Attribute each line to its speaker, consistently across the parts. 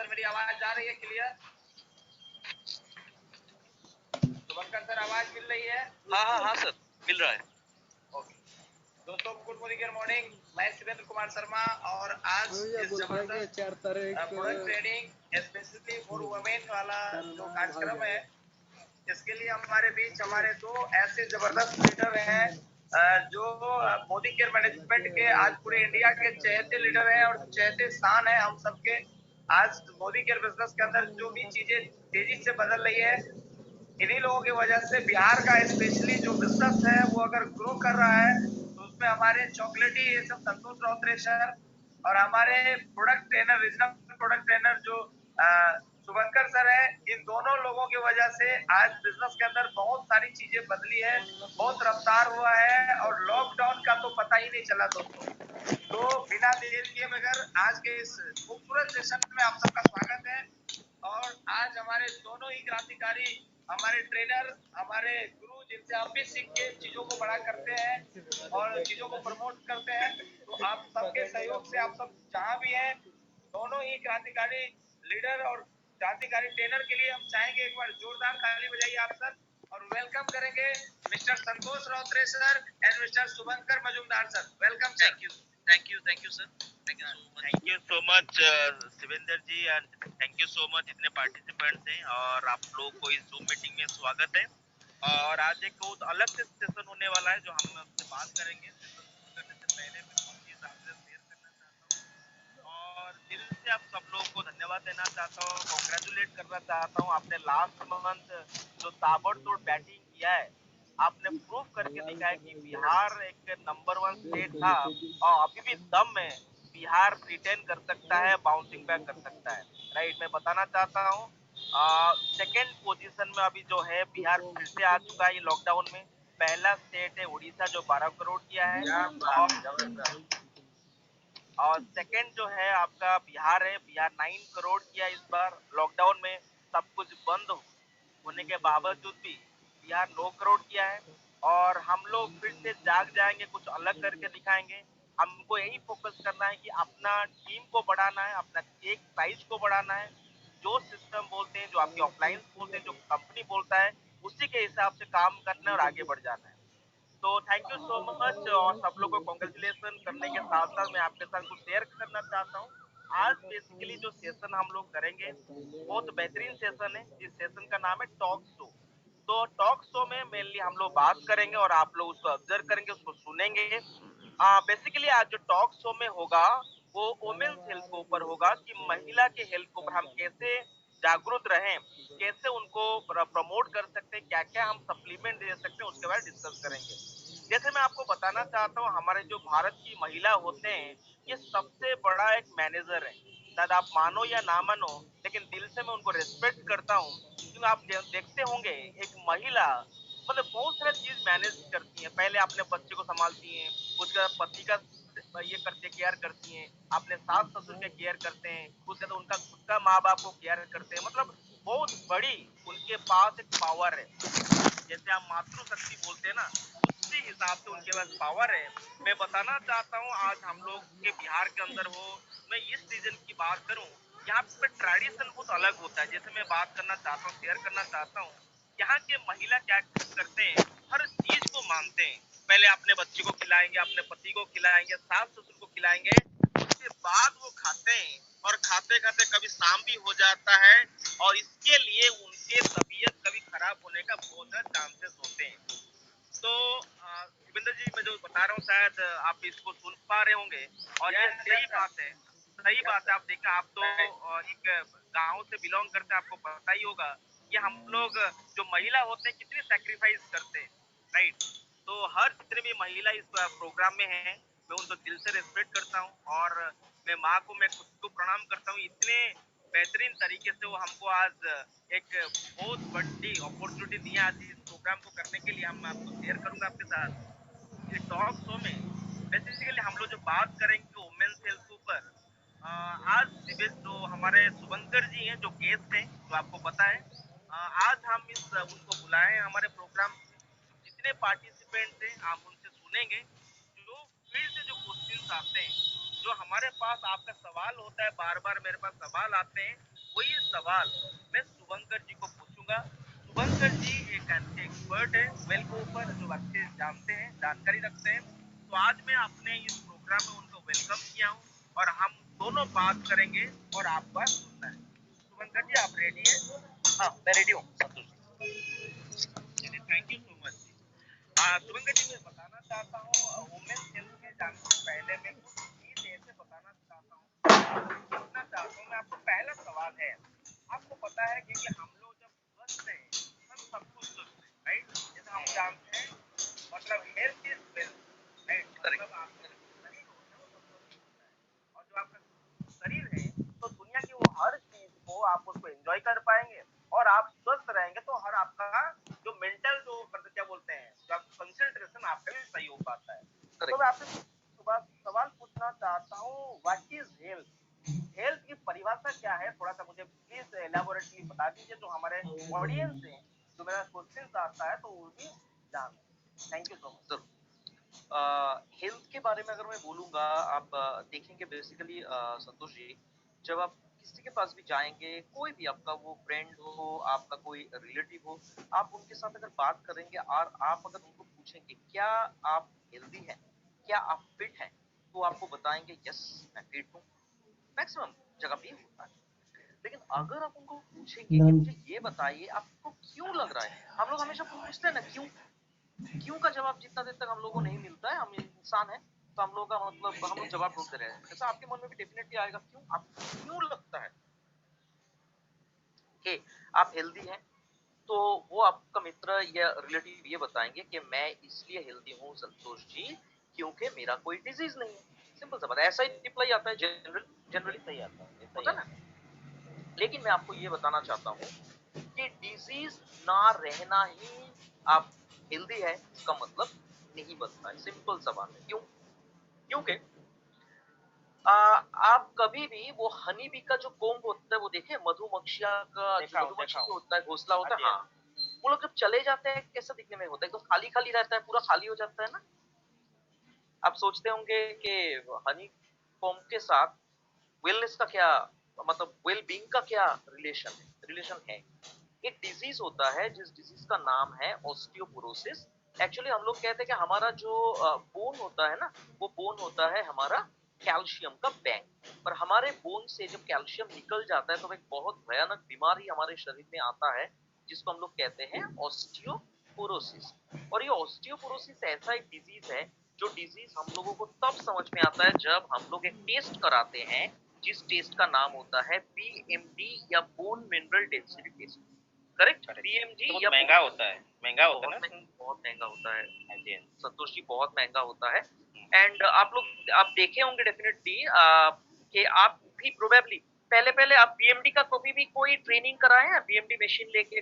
Speaker 1: Sir मेरी आवाज जा रही है क्लियर? शुभंकर सर आवाज मिल रही है?
Speaker 2: हाँ सर मिल रहा है।
Speaker 1: ओके दोस्तों, गुड मॉर्निंग। मैं शिवेंद्र कुमार शर्मा और आज इस जबरदस्त product trading specially for women वाला जो कार्यक्रम है, इसके लिए हमारे बीच हमारे दो ऐसे जबरदस्त लीडर हैं जो मोदी केयर मैनेजमेंट के आज पूरे इंडिया के चहेते लीडर हैं और चहेते स्थान है हम सबके। आज मोदी केयर बिजनेस के अंदर जो भी चीजें तेजी से बदल रही है, इन्हीं लोगों की वजह से बिहार का स्पेशली जो बिजनेस है वो अगर ग्रो कर रहा है, तो उसमें हमारे चॉकलेटी ये सब संतोष राउतरे सर और हमारे product trainer regional product trainer जो शुभंकर सर है, इन दोनों लोगों की वजह से आज बिजनेस के अंदर बहुत सारी चीजें बदली है, बहुत रफ्तार हुआ है और लॉकडाउन का तो पता ही नहीं चला दोस्तों। तो बिना देर किए बगैर आज के इस खूबसूरत सेशन में आप सबका स्वागत है। और आज हमारे दोनों ही क्रांतिकारी हमारे ट्रेनर, हमारे गुरु, जिनसे हम भी सीख के चीजों को बड़ा करते हैं और चीजों को प्रमोट करते हैं। तो आप सबके सहयोग से आप सब जहां भी हैं, दोनों ही क्रांतिकारी लीडर और क्रांतिकारी ट्रेनर के लिए हम चाहेंगे एक बार जोरदार ताली बजाइए आप सर, और वेलकम करेंगे mister Santosh Rautray sir and mister Shubhankar Majumdar sir. Welcome sir.
Speaker 2: Thank you sir. Thank you so much Shivendra ji and thank you so much इतने पार्टिसिपेंट्स हैं और आप लोग को इस जूम मीटिंग में स्वागत है। और आज एक बहुत अलग से सेशन होने वाला है जो हम आपसे बात करेंगे। सेशन करने से पहले मैं कुछ चीज आपसे शेयर करना चाहता हूँ और दिल से आप सब लोगों को धन्यवाद देना चाहता हूँ, कॉन्ग्रेचुलेट करना चाहता हूँ। आपने लास्ट मंथ जो ताबड़तोड़ बैटिंग किया है, आपने प्रूव करके दिखाया कि बिहार एक नंबर 1 स्टेट था और अभी भी दम है, बिहार रिटेन कर सकता है, बाउंसिंग बैक कर सकता है। राइट, मैं बताना चाहता हूँ सेकेंड पोजीशन में अभी जो है बिहार फिर से आ चुका है लॉकडाउन में। पहला स्टेट है उड़ीसा जो 12 करोड़ किया है और सेकेंड जो है आपका बिहार है, बिहार 9 करोड़ किया इस बार लॉकडाउन में। सब कुछ बंद होने के बावजूद भी बिहार 9 करोड़ किया है और हम लोग फिर से जाग जाएंगे, कुछ अलग करके दिखाएंगे। हमको यही फोकस करना है कि अपना टीम को बढ़ाना है, अपना एक साइज को बढ़ाना है। जो सिस्टम बोलते हैं, जो आपके ऑफलाइन बोलते हैं, जो कंपनी बोलता है, उसी के हिसाब से काम करना है और आगे बढ़ जाना है। तो थैंक यू सो मच और सब लोग को कॉन्ग्रेचुलेशन करने के साथ साथ मैं आपके साथ कुछ शेयर करना चाहता हूँ। आज बेसिकली जो सेशन हम लोग करेंगे बहुत बेहतरीन सेशन है। इस सेशन का नाम है टॉक शो। तो टॉक शो में मेनली हम लोग बात करेंगे और आप लोग उसको ऑब्जर्व करेंगे, उसको सुनेंगे। बेसिकली आज जो टॉक शो में होगा वो वुमेन्स हेल्थ के ऊपर होगा कि महिला के हेल्थ के ऊपर हम कैसे जागरूक रहें, कैसे उनको प्रमोट कर सकते हैं, क्या क्या हम सप्लीमेंट दे सकते हैं, उसके बारे में डिस्कस करेंगे। जैसे मैं आपको बताना चाहता हूँ, हमारे जो भारत की महिला होते हैं ये सबसे बड़ा एक मैनेजर है। शायद आप मानो या ना मानो, लेकिन दिल से मैं उनको रेस्पेक्ट करता हूँ क्योंकि आप देखते होंगे एक महिला मतलब बहुत सारे चीज मैनेज करती हैं। पहले अपने बच्चे को संभालती हैं, उसके बाद पति का ये करते केयर करती हैं, अपने सास ससुर के केयर करते हैं, उसके बाद उनका खुद का माँ बाप को केयर करते हैं। मतलब बहुत बड़ी उनके पास एक पावर है, जैसे आप मातृशक्ति बोलते हैं ना, उसी हिसाब से उनके पास पावर है। मैं बताना चाहता हूँ आज हम लोग के बिहार के अंदर हो, मैं इस रीजन की बात करूँ, यहाँ पे ट्रेडिशन बहुत अलग होता है। जैसे मैं बात करना चाहता हूँ, शेयर करना चाहता हूँ, यहाँ के महिला क्या करते हैं, हर चीज को मानते हैं। पहले अपने बच्चे को खिलाएंगे, अपने पति को खिलाएंगे, सास ससुर को खिलाएंगे, उसके बाद वो खाते हैं और खाते खाते कभी शाम भी हो जाता है और इसके लिए उनके तबीयत कभी खराब होने का बहुत ज्यादा चांसेस होते हैं। तो शिवेंद्र जी मैं जो बता रहा हूँ शायद आप इसको सुन पा रहे होंगे और ये सही बात है। सही बात है, आप देखें, आप तो एक गांव से बिलोंग करते हैं, आपको पता ही होगा कि हम लोग जो महिला होते हैं कितनी सेक्रीफाइस करते हैं। राइट, तो हर जितने भी महिला इस प्रोग्राम में है, मैं उनको दिल से रेस्पेक्ट करता हूँ और मैं माँ को, मैं खुद को प्रणाम करता हूँ। इतने बेहतरीन तरीके से वो हमको आज एक बहुत बड़ी अपॉर्चुनिटी दी है आज इस प्रोग्राम को करने के लिए। हम आपको शेयर करूंगा आपके साथ ये टॉक शो में। बेसिकली हम लोग जो बात करेंगे वुमेन्स हेल्थ के ऊपर। आज जो हमारे शुभंकर जी हैं जो गेस्ट हैं, जो आपको पता है, आज हम उनको बुलाए हैं हमारे प्रोग्राम में। जितने पार्टिसिपेंट हैं आप उनसे सुनेंगे, जो फील्ड से जो क्वेश्चंस आते हैं, जो हमारे पास आपका सवाल होता है, बार बार मेरे पास सवाल आते हैं, वही सवाल मैं शुभंकर जी को पूछूंगा। शुभंकर जी एक एक्सपर्ट है, वेल के ऊपर जो अच्छे जानते हैं, जानकारी रखते हैं। तो आज मैं अपने इस प्रोग्राम में उनको वेलकम किया हूँ और हम दोनों बात करेंगे और आपका सुनना है। शुभंकर जी आप रेडी है?
Speaker 1: हाँ, मैं रेडी हूँ संतोष जी।
Speaker 2: चलिए, thank you so much. Shubhankar जी मैं बताना चाहता हूँ वुमेन्स हेल्थ में जाने से पहले मैं कुछ चीज ऐसे बताना चाहता हूँ, पूछना चाहता हूँ। मैं आपको पहला सवाल है, आपको पता है कि हम लोग जब स्वस्थ हैं हम सब कुछ स्वस्थ है, राइट? जैसे हम जानते हैं मतलब हेल्थ इज वेल्थ, राइट? मतलब आपका शरीर होता है वो सब कुछ होता है, और जो आपका शरीर है तो दुनिया की वो हर चीज को आप उसको एंजॉय कर पाएंगे, और आप स्वस्थ रहेंगे तो हर आपका जो मेंटल जो मतलब क्या बोलते हैं जो आपका कंसंट्रेशन आपका भी सही हो पाता है। तो मैं आपसे सवाल पूछना चाहता हूँ, व्हाट इज हेल्थ? हेल्थ की परिभाषा क्या है, थोड़ा सा मुझे प्लीज एलाबोरेटली बता दीजिए, जो हमारे ऑडियंस है, जो मेरा क्वेश्चन आता है तो वो भी जान। Thank you so much.
Speaker 1: Health के बारे में अगर मैं बोलूंगा, आप देखेंगे बेसिकली संतोष जी, जब आप किसी के पास भी जाएंगे, कोई भी आपका वो फ्रेंड हो, आपका कोई रिलेटिव हो, आप उनके साथ अगर बात करेंगे और आप अगर उनको पूछेंगे क्या आप हेल्दी हैं, क्या आप फिट हैं, तो आपको बताएंगे यस मैं फिट हूँ। मैक्सिमम जगह पे ये होता है। लेकिन अगर आप उनको पूछेंगे कि मुझे ये बताइए आपको क्यों लग रहा है, हम लोग हमेशा पूछते हैं ना क्यों। क्यों का जवाब जितना देर तक हम लोगों को नहीं मिलता है, हम इंसान है, तो हम लोग का मतलब हम लोग जवाब ढूंढते रहे, ऐसा आपके मन में भी डेफिनेटली आएगा क्यों, आपको क्यों लगता है कि आप हेल्दी हैं। तो वो आपका मित्र या रिलेटिव ये बताएंगे कि मैं इसलिए हेल्दी हूँ संतोष जी क्योंकि मेरा कोई डिजीज नहीं है। सिंपल सा बात है, ऐसा ही रिप्लाई आता है जनरली
Speaker 2: सही आता है, सही
Speaker 1: होता है ना।
Speaker 2: आता है।
Speaker 1: लेकिन मैं आपको ये बताना चाहता हूँ कि डिजीज ना रहना ही आप हेल्दी है इसका मतलब नहीं बनता है। सिंपल सा बात है। क्यों? क्योंकि आप कभी भी वो हनी बी का जो कोम्ब होता है वो देखे, मधुमक्खिया का जो मधुमक्खी जो होता है घोंसला होता है, हाँ, वो लोग जब चले जाते हैं कैसा दिखने में होता है, एकदम खाली खाली रहता है, पूरा खाली हो जाता है ना। आप सोचते होंगे कि हनी कोम्ब के साथ वेलनेस का क्या मतलब, वेल बीइंग का क्या रिलेशन है। एक डिजीज होता है जिस डिजीज का नाम है ऑस्टियोपोरोसिस। एक्चुअली हम लोग कहते हैं कि हमारा जो बोन होता है ना, वो बोन होता है हमारा कैल्शियम का बैंक। पर हमारे बोन से जब कैल्शियम निकल जाता है तो एक बहुत भयानक बीमारी हमारे शरीर में आता है जिसको हम लोग कहते हैं ऑस्टियोपोरोसिस। और ये ऑस्टियोपोरोसिस ऐसा एक डिजीज है जो डिजीज हम लोगों को तब समझ में आता है जब हम लोग एक टेस्ट कराते हैं, जिस टेस्ट का नाम होता है बीएमडी या bone mineral density test. Correct, BMG
Speaker 2: तो
Speaker 1: या
Speaker 2: बहुत महंगा होता है, महंगा होता है ना?
Speaker 1: बहुत महंगा होता है
Speaker 2: हाँ जी, हाँ जी।
Speaker 1: संतोष जी, बहुत महंगा होता है।
Speaker 2: हम्म,
Speaker 1: एंड आप देखे होंगे डेफिनेटली कि आप भी प्रोबेबली पहले पहले आप बीएमडी का कभी भी कोई ट्रेनिंग कराए हैं, बीएमडी मशीन लेके?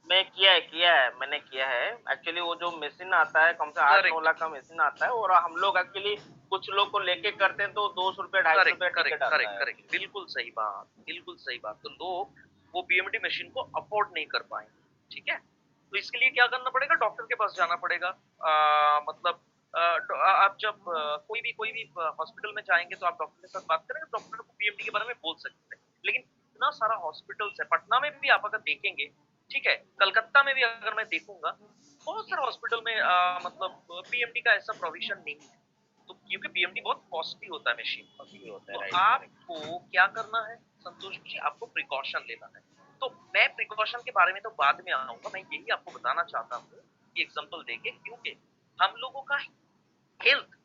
Speaker 2: मैं किया है, मैंने किया है। एक्चुअली वो जो मशीन आता है कम से 8-9
Speaker 1: करेक्ट
Speaker 2: लाख का मशीन आता है, और हम लोग एक्चुअली कुछ लोग को लेके करते हैं तो 200 रुपये, 250
Speaker 1: करेक्ट
Speaker 2: रुपये
Speaker 1: करेक्ट
Speaker 2: टिकट आता
Speaker 1: करेक्ट
Speaker 2: है
Speaker 1: करेक्ट,
Speaker 2: एक्चुअली।
Speaker 1: बिल्कुल सही बात, बिल्कुल सही बात। तो लोग वो बीएमडी मशीन को अफोर्ड नहीं कर पाए, ठीक है। तो इसके लिए क्या करना पड़ेगा, डॉक्टर के पास जाना पड़ेगा। मतलब आप जब कोई भी हॉस्पिटल में जाएंगे तो आप डॉक्टर के साथ बात करेंगे, डॉक्टर को बीएमडी के बारे में बोल सकते हैं। लेकिन इतना सारा हॉस्पिटल्स है, पटना में भी आप अगर देखेंगे, ठीक है, कलकत्ता में भी अगर मैं देखूंगा, बहुत सारे हॉस्पिटल में मतलब बीएमडी का ऐसा प्रोविजन नहीं है। तो क्योंकि बीएमडी बहुत कॉस्टली होता है मशीन,
Speaker 2: कॉस्टली होता है,
Speaker 1: तो
Speaker 2: राइट, करेक्ट।
Speaker 1: आपको क्या करना है संतोष जी, आपको प्रिकॉशन लेना है। तो मैं प्रिकॉशन के बारे में तो बाद में आऊंगा, मैं यही आपको बताना चाहता हूँ कि एग्जांपल देके, क्योंकि हम लोगों का हेल्थ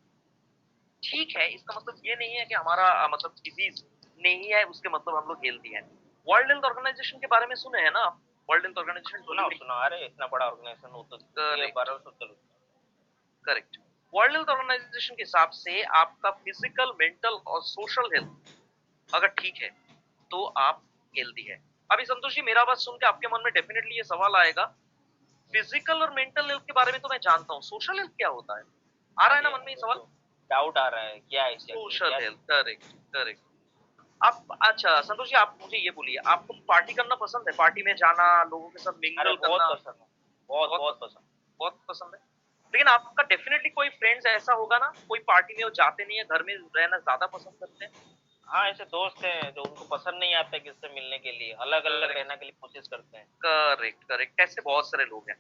Speaker 1: ठीक है इसका मतलब ये नहीं है कि हमारा मतलब डिजीज नहीं है उसके मतलब हम लोग हेल्दी हैं। वर्ल्ड हेल्थ ऑर्गेनाइजेशन के बारे में सुने हैं ना आप? वर्ल्ड हेल्थ
Speaker 2: सुना
Speaker 1: ऑर्गेनाइजेशन,
Speaker 2: सुना, अरे इतना बड़ा ऑर्गेनाइजेशन हो तो ये
Speaker 1: करेक्ट
Speaker 2: 12 तो चलो।
Speaker 1: करेक्ट। वर्ल्ड हेल्थ ऑर्गेनाइजेशन के हिसाब से आपका फिजिकल, मेंटल और सोशल हेल्थ अगर ठीक है तो आप हेल्दी है। अभी संतोष जी मेरा बात सुन के आपके मन में डेफिनेटली ये सवाल आएगा, फिजिकल और मेंटल हेल्थ के बारे में तो मैं जानता हूँ, सोशल हेल्थ क्या होता है? आ
Speaker 2: हाँ
Speaker 1: रहा है
Speaker 2: जी,
Speaker 1: ना
Speaker 2: हाँ
Speaker 1: मन में
Speaker 2: जी,
Speaker 1: ये
Speaker 2: वो
Speaker 1: सवाल?
Speaker 2: तो डाउट आ रहा है क्या है एक्चुअली,
Speaker 1: सोशल
Speaker 2: क्या
Speaker 1: हेल्थ,
Speaker 2: चीज?
Speaker 1: Correct correct. आप अच्छा संतोष जी, आप मुझे ये बोलिए, आपको पार्टी करना पसंद है? पार्टी में जाना, लोगों के साथ
Speaker 2: अरे
Speaker 1: मिंगल
Speaker 2: बहुत
Speaker 1: करना?
Speaker 2: पसंद है, बहुत
Speaker 1: बहुत
Speaker 2: बहुत
Speaker 1: पसंद,
Speaker 2: पसंद।
Speaker 1: बहुत पसंद है। लेकिन आपका डेफिनेटली कोई फ्रेंड्स ऐसा होगा ना, कोई पार्टी में वो जाते नहीं है, घर में रहना ज्यादा पसंद करते हैं।
Speaker 2: हाँ, ऐसे दोस्त हैं जो उनको पसंद नहीं आता किससे मिलने के लिए, अलग-अलग रहने के लिए कोशिश करते हैं।
Speaker 3: करेक्ट करेक्ट, ऐसे बहुत सारे लोग हैं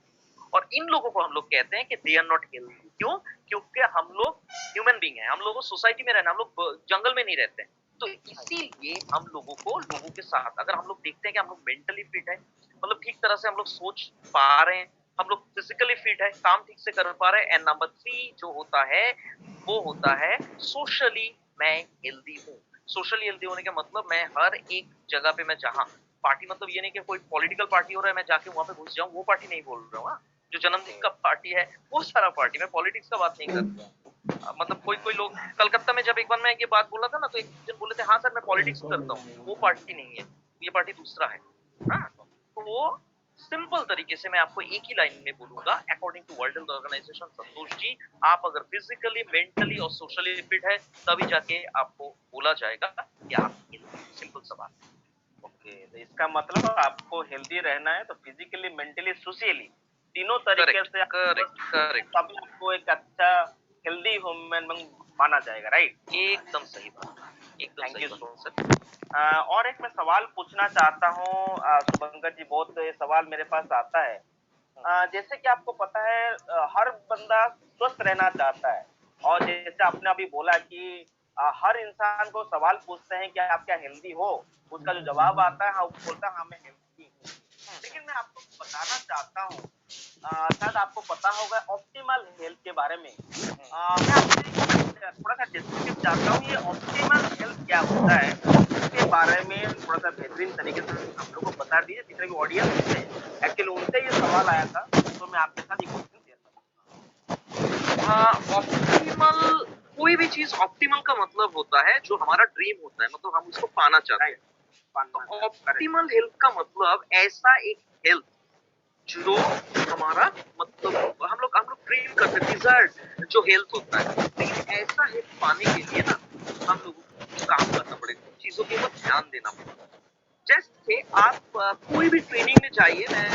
Speaker 3: और इन लोगों को हम लोग कहते हैं कि दे आर नॉट हेल्दी। क्यों? क्योंकि हम लोग ह्यूमन बीइंग हैं, हम लोगों को सोसाइटी में रहना, हम लोग जंगल में नहीं रहते हैं। तो इसीलिए हम लोगों को लोगों के साथ अगर हम लोग देखते हैं कि हम लोग मेंटली फिट है, मतलब ठीक तरह से हम लोग सोच पा रहे हैं, हम लोग फिजिकली फिट है, काम ठीक से कर पा रहे हैं, एंड नंबर 3 जो होता है वो होता है सोशली मैं हेल्दी हूँ। सोशली हेल्दी होने का मतलब मैं हर एक जगह पे मैं जहाँ पार्टी, मतलब ये नहीं कि कोई पॉलिटिकल पार्टी हो रहा है मैं जाके वहां पे घुस जाऊं, वो पार्टी नहीं बोल रहा हूँ। हाँ? जो जन्मदिन का पार्टी है वो सारा पार्टी, मैं पॉलिटिक्स का बात नहीं कर रहा। मतलब कोई कोई लोग कलकत्ता में जब एक बार मैं ये बात बोला था ना, तो एक जन बोले थे हाँ सर मैं पॉलिटिक्स करता हूँ, वो पार्टी नहीं है, ये पार्टी दूसरा है। हाँ? तो वो सिंपल तरीके से मैं आपको एक ही लाइन में बोलूंगा, according to world health organization, Santosh ji, आप अगर फिजिकली मेंटली और सोशली फिट है तभी जाके आपको बोला जाएगा कि आप सिंपल सा बात।
Speaker 2: ओके, तो इसका मतलब आपको हेल्दी रहना है तो फिजिकली, मेंटली, सोशली तीनों तरीके से
Speaker 3: करेक्ट करेक्ट,
Speaker 2: तभी आपको एक अच्छा हेल्दी ह्यूमन माना जाएगा, राइट?
Speaker 3: एकदम सही बात, एकदम
Speaker 2: थैंक
Speaker 3: सही
Speaker 2: यू
Speaker 3: बात
Speaker 2: सो
Speaker 3: सर।
Speaker 2: मच। और एक मैं सवाल पूछना चाहता हूँ शुभंकर जी, बहुत ये सवाल मेरे पास आता है। जैसे कि आपको पता है हर बंदा स्वस्थ रहना चाहता है और जैसे आपने अभी बोला कि हर इंसान को सवाल पूछते हैं कि आप क्या हेल्दी हो, उसका जो जवाब आता है हाँ, वो बोलता है हाँ मैं हेल्दी हूँ। लेकिन मैं आपको बताना चाहता हूँ, शायद आपको पता होगा ऑप्टिमल हेल्थ के बारे में। मैं आपसे थोड़ा सा डिस्क्रिप्टिव चाहता हूँ, ये ऑप्टिमल हेल्थ क्या होता है, इसके बारे में थोड़ा सा बेहतरीन तरीके से हम लोग को बता दीजिए, जितने भी ऑडियंस थे एक्चुअली उनसे ये सवाल आया था, तो मैं आपके साथ ये क्वेश्चन शेयर करूंगा।
Speaker 3: ऑप्टिमल, कोई भी चीज ऑप्टिमल का मतलब होता है जो हमारा ड्रीम होता है, मतलब हम उसको पाना चाहते हैं। तो ऑप्टिमल हेल्थ का मतलब ऐसा एक हेल्थ जो हमारा, मतलब हम लोग ड्रीम करते हैं, डिजायर्ड जो हेल्थ होता है। लेकिन ऐसा हेल्थ पाने के लिए ना हम लोगों को काम करना पड़ेगा, चीजों के ऊपर ध्यान देना पड़ेगा। जैसे आप कोई भी ट्रेनिंग में जाइए, मैं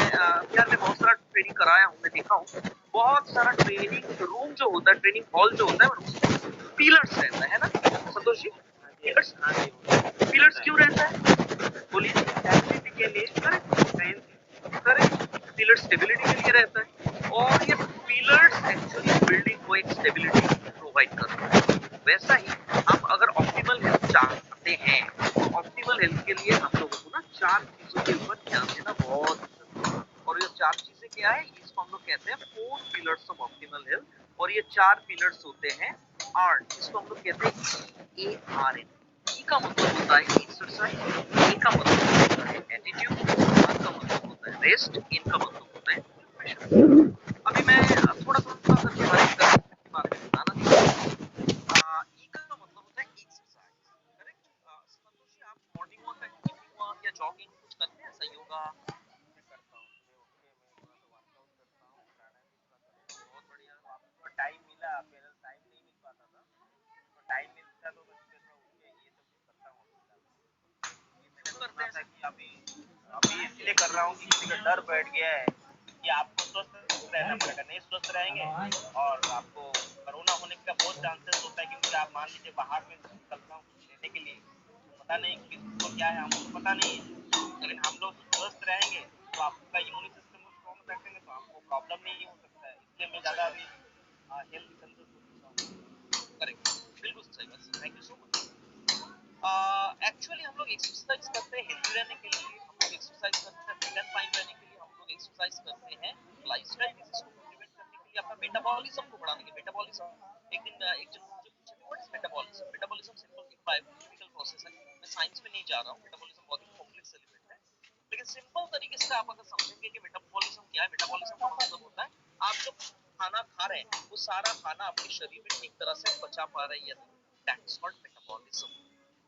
Speaker 3: यार मैं बहुत सारा ट्रेनिंग कराया हूँ, मैं देखा हूँ बहुत सारा ट्रेनिंग रूम जो होता है, ट्रेनिंग हॉल जो होता है उसमें पिलर्स रहता है ना संतोष जी? पिलर्स, पिलर्स क्यों रहता है बोलिए?
Speaker 2: स्टेबिलिटी के लिए,
Speaker 3: करेक्ट, पिलर स्टेबिलिटी के लिए रहता है और ये पिलर्स एक्चुअली बिल्डिंग को एक स्टेबिलिटी प्रोवाइड करता है। वैसा ही आप अगर ऑप्टिमल हेल्थ चाहते हैं तो ऑप्टिमल हेल्थ के लिए हम लोगों को ना 4 चीजों के ऊपर ध्यान देना बहुत जरूरी है। और ये 4 चीजें क्या है, इसको हम लोग कहते हैं 4 पिलर्स ऑफ ऑप्टिमल हेल्थ। और ये 4 पिलर्स होते हैं आर्ट, इसको हम लोग कहते हैं ARN। ई का मतलब होता है एक्सरसाइज, ए का मतलब होता है एटीट्यूड, आर का मतलब होता है रेस्ट, इन का मतलब होता है न्यूट्रिशन। अभी मैं थोड़ा थोड़ा करके हर एक के बारे में बताना चाहूंगा। ई का मतलब होता है एक्सरसाइज, करेक्ट? संतोष जी, आप मॉर्निंग वॉक, इवनिंग वॉक या जॉगिंग कुछ करते हैं ऐसा, योगा?
Speaker 2: मैं करता हूँ, सुबह उठ के मैं थोड़ा सा वर्कआउट करता हूँ, प्राणायाम थोड़ा करता हूँ।
Speaker 3: बहुत बढ़िया।
Speaker 2: तो आपको टाइम मिला, पहले टाइम नहीं मिल पाता था, तो टाइम मिलता तो मैं सुबह थोड़ा उठ के ये सब कुछ करता हूँ फिलहाल। क्योंकि मैंने
Speaker 3: करते
Speaker 2: सुना था
Speaker 3: हैं
Speaker 2: कि अभी अभी इसलिए कर रहा हूँ कि किसी का डर बैठ गया है कि आपको स्वस्थ रहना पड़ेगा, नहीं स्वस्थ रहेंगे और आपको कोरोना होने का बहुत चांसेस होता है, क्योंकि आप मान लीजिए बाहर में निकलता हूँ कुछ लेने के लिए, तो पता नहीं किसको क्या है, हमको पता नहीं है। लेकिन हम लोग स्वस्थ रहेंगे तो आपका इम्यून सिस्टम को स्ट्रॉन्ग रखेंगे तो आपको प्रॉब्लम नहीं हो सकता है, इसलिए मैं ज़्यादा अभी हेल्थ कंसर्न हो चुका हूँ।
Speaker 3: करेक्ट, बिल्कुल सही बात, thank you so much. Actually हम लोग एक्सरसाइज करते हैं हेल्दी रहने के लिए, हम लोग एक्सरसाइज करते हैं फिट एंड फाइन रहने के लिए, हम लोग एक्सरसाइज करते हैं लाइफस्टाइल डिजीज को प्रिवेंट करने के लिए, अपना मेटाबॉलिज्म को बढ़ाने के लिए। मेटाबॉलिज्म, एक दिन एक जन मुझे पूछे थे what is metabolism. Metabolism simple एक बायोकेमिकल प्रोसेस है, मैं साइंस में नहीं जा रहा हूँ, मेटाबॉलिज्म बहुत ही कॉम्प्लेक्स एलिमेंट है, लेकिन सिंपल तरीके से आप अगर समझेंगे कि मेटाबॉलिज्म क्या है, मेटाबॉलिज्म का मतलब होता है आप जब खाना खा रहे हैं वो सारा खाना आपके शरीर में ठीक तरह से पचा पा रहे हैं या नहीं, that is called metabolism.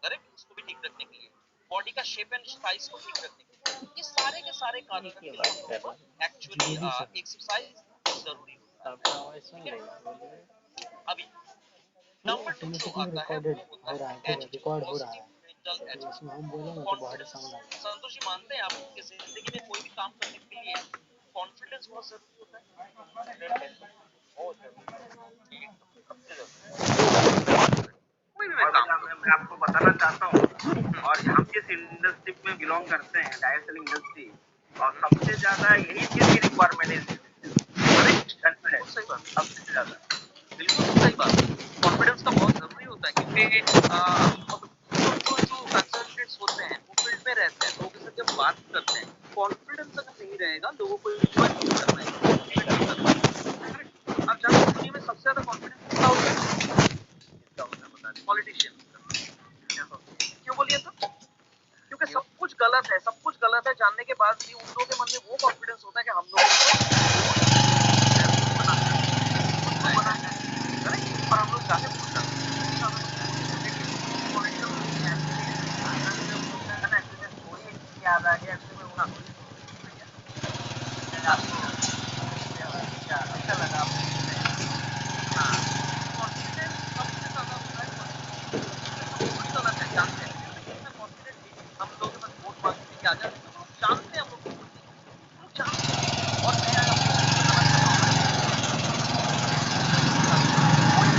Speaker 3: Correct, उसको भी ठीक रखने के लिए, बॉडी का शेप एंड साइज को ठीक रखने के लिए, ये सारे के सारे कारण के लिए हम लोगों को एक्चुअली एक्सरसाइज जरूरी होता है। अभी नंबर 2 जो आता है वो होता है attitude, positive mental attitude. Santosh ji, मानते हैं आपकी जिंदगी में कोई भी काम करने के लिए कॉन्फिडेंस बहुत जरूरी होता है?
Speaker 2: बहुत जरूरी है,
Speaker 3: एकदम,
Speaker 2: सबसे जरूरी।
Speaker 3: उसमें भी मैं काम करूँ।
Speaker 2: मैं आपको बताना चाहता हूँ, और हम जिस इंडस्ट्री में बिलोंग करते हैं, डायरेक्ट सेलिंग इंडस्ट्री, और सबसे ज्यादा यही चीज की रिक्वायरमेंट है,
Speaker 3: बिल्कुल सही बात,
Speaker 2: सबसे ज्यादा।
Speaker 3: बिल्कुल सही बात। कॉन्फिडेंस का बहुत ज़रूरी होता है क्योंकि तो जो कंसल्टेंट्स होते हैं, वो फील्ड में रहते हैं, लोगों के साथ जब बात करते हैं, कॉन्फिडेंस अगर नहीं रहेगा, लोगों को इन्फ्लुएंस नहीं करना है, मोटिवेट नहीं करना है। करेक्ट? आप जानते हैं दुनिया में सबसे ज़्यादा कॉन्फिडेंस किसका होता है?
Speaker 2: किसका होता है बता दीजिए।
Speaker 3: पॉलिटिशियंस
Speaker 2: क्या होता है?
Speaker 3: क्यों बोलिए तो? क्योंकि
Speaker 2: क्यों?
Speaker 3: सब कुछ गलत है जानने के बाद भी उन लोगों के मन में वो कॉन्फिडेंस होता है कि हम लोगों को बनाना है, करेक्ट? और हम लोग जाके पूछ सकते हैं,
Speaker 2: याद आ गया, इसलिए मैं
Speaker 3: हाँ,
Speaker 2: वो
Speaker 3: हाँ,
Speaker 2: आपको क्या अच्छा लगा आपको?
Speaker 3: हाँ, कॉन्फिडेंस सबसे ज़्यादा होता है सब कुछ गलत है जानते हैं, फिर भी कितना कॉन्फिडेंटली हम लोग के पास वोट मांगने के आ जाते हैं, क्योंकि लोग जानते हैं हम लोग को कुछ नहीं है, लोग जानते हैं। और मैं आपको एक चीज़ बताना चाहता हूँ, कोई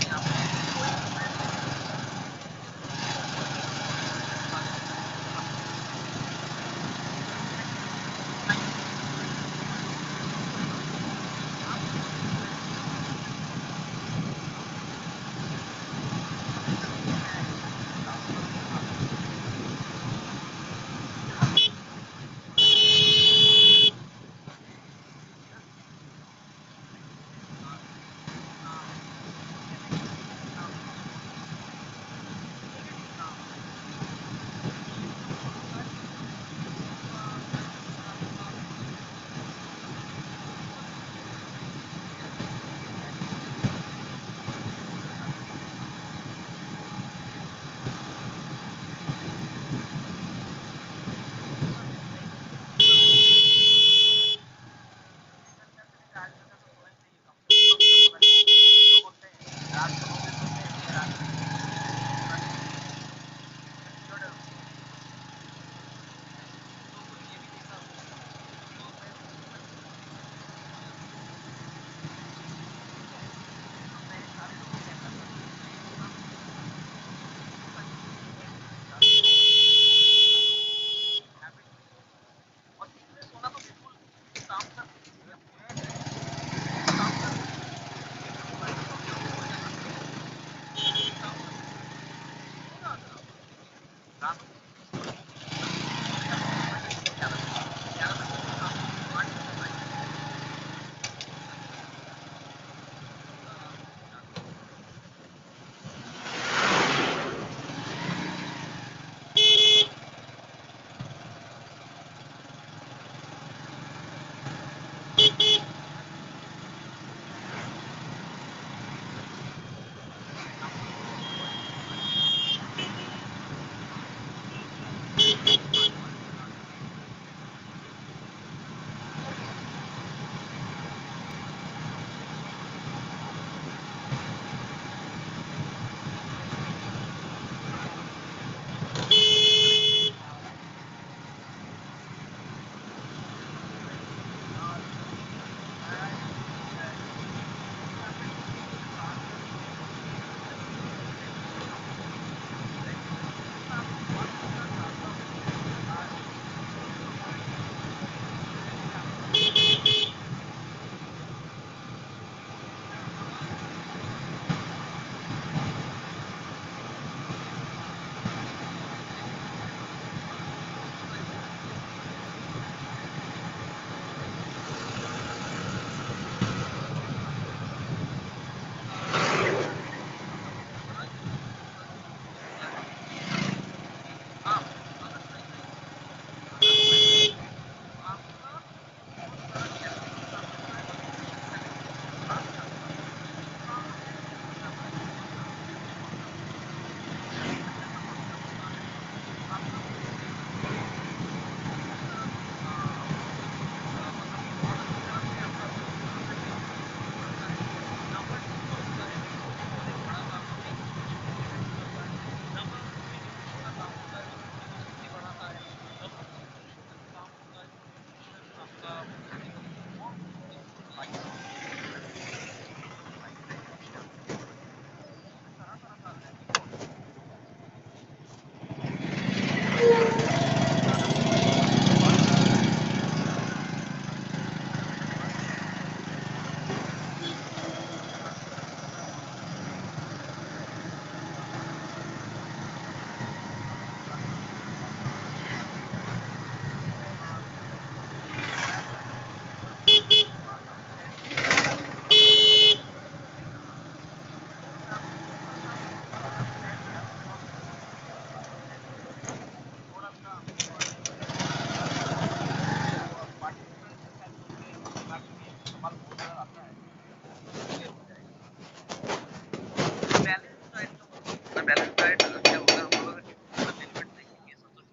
Speaker 3: यहाँ पे कोई movement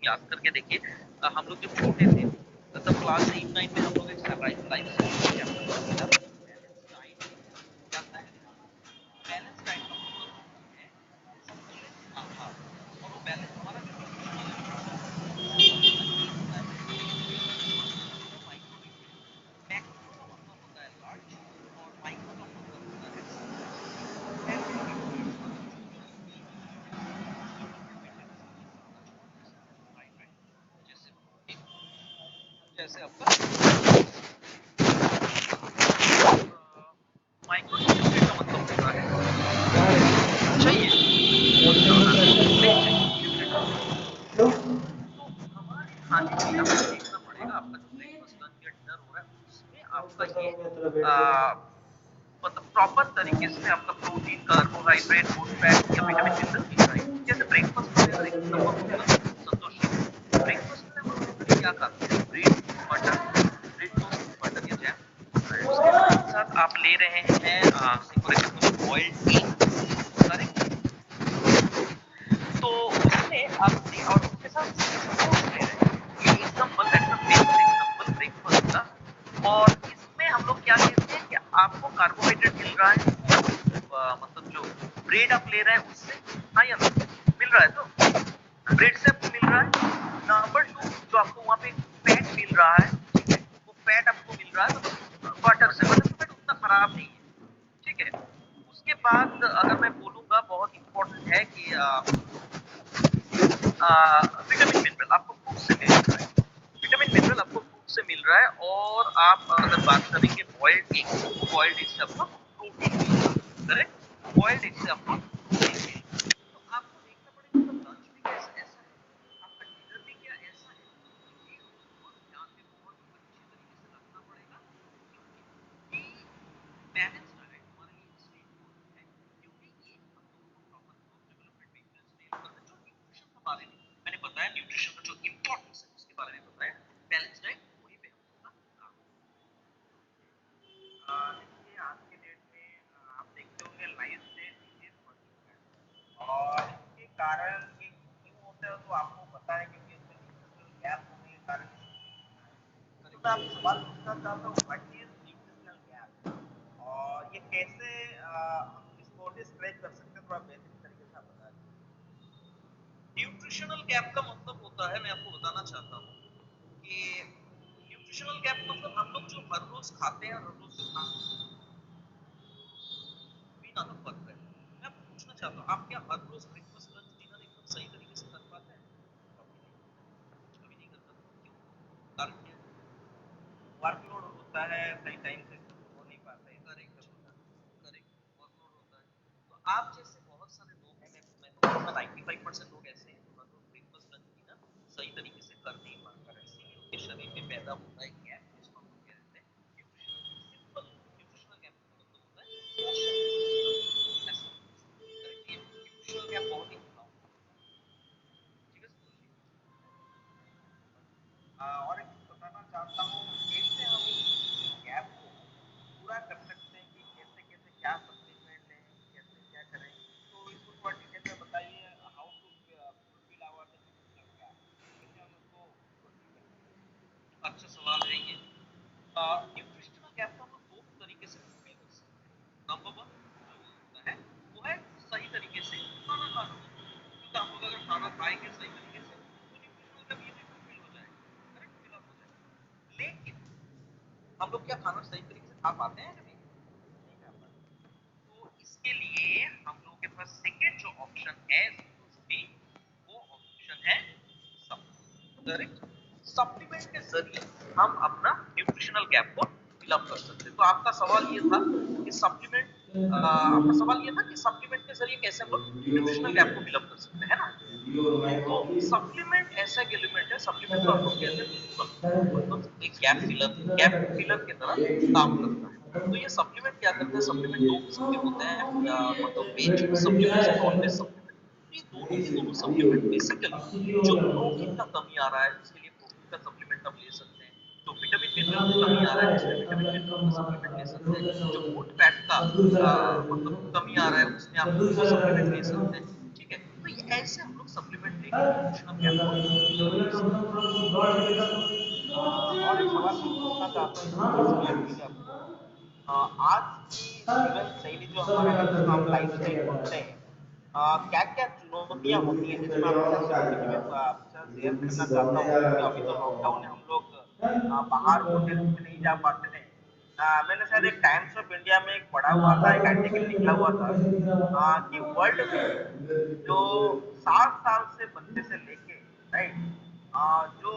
Speaker 3: याद करके देखिए, हम लोग जब छोटे थे तब क्लास 8-9 में हम लोग एक लाइफ चैप्टर बैलेंस डाइट क्या था, बैलेंस डाइट का मतलब होता है संतुलित आहार। और वो बैलेंस हमारा जो मैक्रो का मतलब होता है लार्ज और माइक्रो का मतलब होता है जैसे आपका माइक्रो न्यूट्रिएंट का मतलब होता है चाहिए नहीं चाहिए। तो हमारे खाने में आपको देखना पड़ेगा, आपका जो ब्रेकफास्ट लंच या डिनर हो रहा है उसमें आपका ये मतलब प्रॉपर तरीके से आपका प्रोटीन, कार्बोहाइड्रेट, गुड फैट या विटामिन मिनरल मिल रहा है। जैसे ब्रेकफास्ट में अगर एक नंबर वन होगा संतोष जी, ब्रेकफास्ट में हम लोग क्या खाते हैं, bread butter, bread toast butter या जैम, उसके साथ साथ आप ले रहे हैं for example boiled egg, correct. तो उसमें आपने और उसके साथ ओट्स ले रहे हैं, ये example that's a basic example breakfast का। और इसमें हम लोग क्या लेते हैं कि आपको कार्बोहाइड्रेट मिल रहा है, मतलब जो ब्रेड आप ले रहे हैं उससे, हाँ या ना, मिल रहा है तो ब्रेड से आपको मिल रहा है। नंबर 2 जो आपको वहाँ पे फैट मिल रहा है, ठीक है, वो फैट आपको मिल रहा है मतलब बटर से, बटर फैट उतना खराब नहीं है, ठीक है। उसके बाद अगर मैं बोलूंगा बहुत इंपॉर्टेंट है कि विटामिन मिनरल आपको फूड से मिल रहा है, विटामिन मिनरल आपको फूड से मिल रहा है। और आप अगर बात करेंगे बॉइल्ड एग, तो बॉइल्ड एग से आपको प्रोटीन मिल रहा है, करेक्ट, बॉइल्ड एग से आपको प्रोटीन मिल रहा है। तो आपको देखना पड़ेगा आपका लंच भी कैसा ऐसा है, आपका डिनर भी क्या ऐसा है, ये आपको बहुत ध्यान में बहुत अच्छे तरीके से रखना पड़ेगा, क्योंकि बैलेंस डाइट हमारे लिए इसलिए इम्पोर्टेंट है क्योंकि ये हम लोगों को प्रॉपर ग्रोथ डेवलपमेंट मेंटेनेंस में हेल्प करता है। जो न्यूट्रिशन के बारे में मैंने बताया, न्यूट्रिशन का जो इंपॉर्टेंस है उसके बारे में बताया, बैलेंस डाइट वही पे हम लोग का काम देखिए आज के डेट में आप देखते होंगे लाइफ से डिजीज बढ़ चुका है और इसके कारण ये क्यों होता है तो आपको पता है, क्योंकि इसमें न्यूट्रिशनल गैप होने के कारण तो मैं आपसे सवाल पूछना चाहता हूँ व्हाट इज न्यूट्रिशनल गैप और ये कैसे हम इसको डिस्क्राइब कर सकते हैं, थोड़ा बेसिक तरीके से आप बता दीजिए। न्यूट्रिशनल गैप का मतलब होता है, मैं आपको बताना चाहता हूँ कि न्यूट्रिशनल गैप मतलब हम लोग जो हर रोज खाते हैं, हर रोज जो भी ना तो फर्क है। मैं आपको पूछना चाहता हूँ आप क्या हर रोज ब्रेकफास्ट लंच डिनर एकदम सही तरीके से कर पाते हैं? कभी नहीं कर पाते, क्यों? कारण क्या है? वर्कलोड होता है, सही टाइम से हो नहीं पाता है, करेक्ट करेक्ट, वर्कलोड होता है। तो आप जैसे बहुत सारे लोग हैं, मैं तो कहूँगा 95% लोग ऐसे हैं जो हर रोज ब्रेकफास्ट लंच डिनर सही तरीके से कर नहीं पाता है, इसीलिए उनके शरीर में पैदा होता है गैप, जिसको हम लोग कहते हैं न्यूट्रिशनल सिंपल न्यूट्रिशनल गैप का मतलब होता है पोषण ऐसा, करेक्ट। ये न्यूट्रिशनल गैप बहुत ही होता है, ठीक है संतोष जी। और एक चीज बताना चाहता हूँ कैसे हम इस गैप को पूरा कर सकते हैं, कि कैसे कैसे क्या सप्लीमेंट लें, कैसे क्या करें, तो इसको थोड़ा डिटेल में बताइए। How to fulfil our the nutritional gap, कैसे हम इसको फुलफिल कर सकते हैं? अच्छा सवाल है ये। न्यूट्रिशनल गैप को हम लोग दो तरीके से फुलफिल कर सकते हैं। नंबर वन जो होता है वो है सही तरीके से खाना खाना, क्योंकि हम लोग अगर खाना खाएंगे सही तरीके से तो न्यूट्रिशनल गैप इजी फुलफिल हो जाएगा, करेक्ट, फिल अप हो जाएगा। लेकिन हम लोग क्या खाना सही तरीके से खा पाते हैं कभी? नहीं खा पाते। तो इसके लिए हम लोगों के पास सेकंड जो ऑप्शन है भी, वो ऑप्शन है सप्लीमेंट, करेक्ट। सप्लीमेंट के जरिए हम अपना न्यूट्रिशनल गैप को फिल अप कर सकते हैं। तो आपका सवाल ये था कि सप्लीमेंट, आपका सवाल ये था कि सप्लीमेंट के जरिए कैसे हम लोग न्यूट्रिशनल गैप को फिल अप कर सकते हैं, है ना? तो सप्लीमेंट ऐसा एक एलिमेंट है, सप्लीमेंट को हम लोग कहते हैं पूरक, मतलब एक गैप फिलर की तरह काम करता है। तो ये सप्लीमेंट क्या करते हैं, सप्लीमेंट दो किस्म के होते हैं, मतलब veg supplements, non veg supplement. ये दोनों के दोनों सप्लीमेंट बेसिकली जो प्रोटीन का कमी आ रहा है उसके लिए प्रोटीन का सप्लीमेंट आप ले सकते हैं, जो विटामिन मिनरल की कमी आ रहा है उसमें विटामिन मिनरल का सप्लीमेंट ले सकते हैं, जो गुड फैट का मतलब कमी आ रहा है उसमें आप वो सप्लीमेंट ले सकते हैं, ठीक है। तो ये ऐसे हम लोग सप्लीमेंट्री न्यूट्रिशनल कैलकुलेशन।
Speaker 2: और एक सवाल मैं पूछना चाहता हूँ कि आज की जीवन शैली जो हमारा है जिसको हम लाइफ स्टाइल बोलते हैं, क्या क्या चुनौतियां होती हैं जिसमें आपके साथ चुनौती की मैं आपके साथ शेयर करना चाहता हूँ, क्योंकि अभी तो लॉकडाउन है, हम लोग बाहर होटल में नहीं जा पाते हैं। मैंने शायद एक टाइम्स ऑफ इंडिया में एक पढ़ा हुआ था, एक आर्टिकल निकला हुआ था कि वर्ल्ड में जो 60 साल से बच्चे से लेके, राइट, जो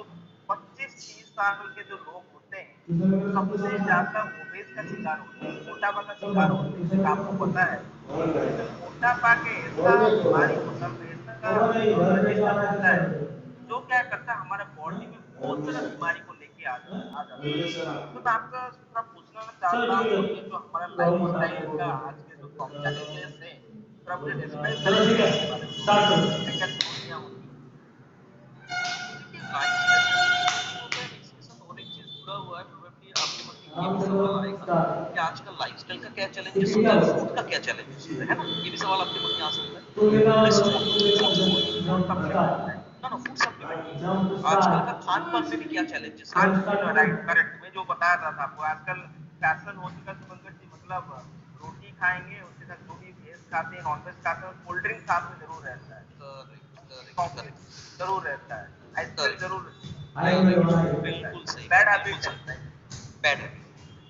Speaker 2: 25-30 साल के जो लोग होते हैं सबसे ज्यादा ओबेस का शिकार होते हैं, मोटापा का शिकार होते हैं। जैसे आपको पता है कि मोटापा के ऐसा बीमारी मतलब ऐसा कंडीशन होता है जो क्या करता है हमारे बॉडी में बहुत सारा बीमारी को लेके आ जाता है। तो मैं आपका थोड़ा पूछना चाहता हूँ, ये जो हमारा लाइफ स्टाइल का आज के जो चैलेंजेस है, थोड़ा मुझे डिस्क्राइब करेंगे इसके बारे में, क्या क्या चुनौतियां होती हैं?
Speaker 3: देखिए लाइफस्टाइल का चेंज होता है, इसके साथ और एक चीज जुड़ा हुआ है, प्रोबेबली आपके मन में ये भी सवाल आएगा कि आजकल लाइफस्टाइल का क्या चैलेंजेस होता है, फूड का क्या चैलेंजेस होता है ना, ये भी सवाल आपके मन में आ सकता है। This food food food
Speaker 2: food supplement, right?
Speaker 3: ना फूड सप्लीमेंट आजकल का खान पान में भी क्या चैलेंजेस है।
Speaker 2: हाँ, राइट, करेक्ट। मैं जो बता रहा था आपको, आजकल फैशन हो चुका है शुभंकर जी, मतलब रोटी खाएंगे उसके साथ जो भी वेज खाते हैं, नॉन वेज खाते हैं, कोल्ड ड्रिंक साथ में जरूर रहता है,
Speaker 3: correct correct
Speaker 2: soft drink
Speaker 3: correct
Speaker 2: जरूर रहता है, आइसक्रीम
Speaker 3: करेक्ट
Speaker 2: जरूर,
Speaker 3: बिल्कुल सही
Speaker 2: बैड
Speaker 3: बात, बिल्कुल
Speaker 2: हैबिट है,
Speaker 3: सही,
Speaker 2: राइट?
Speaker 3: बैड है।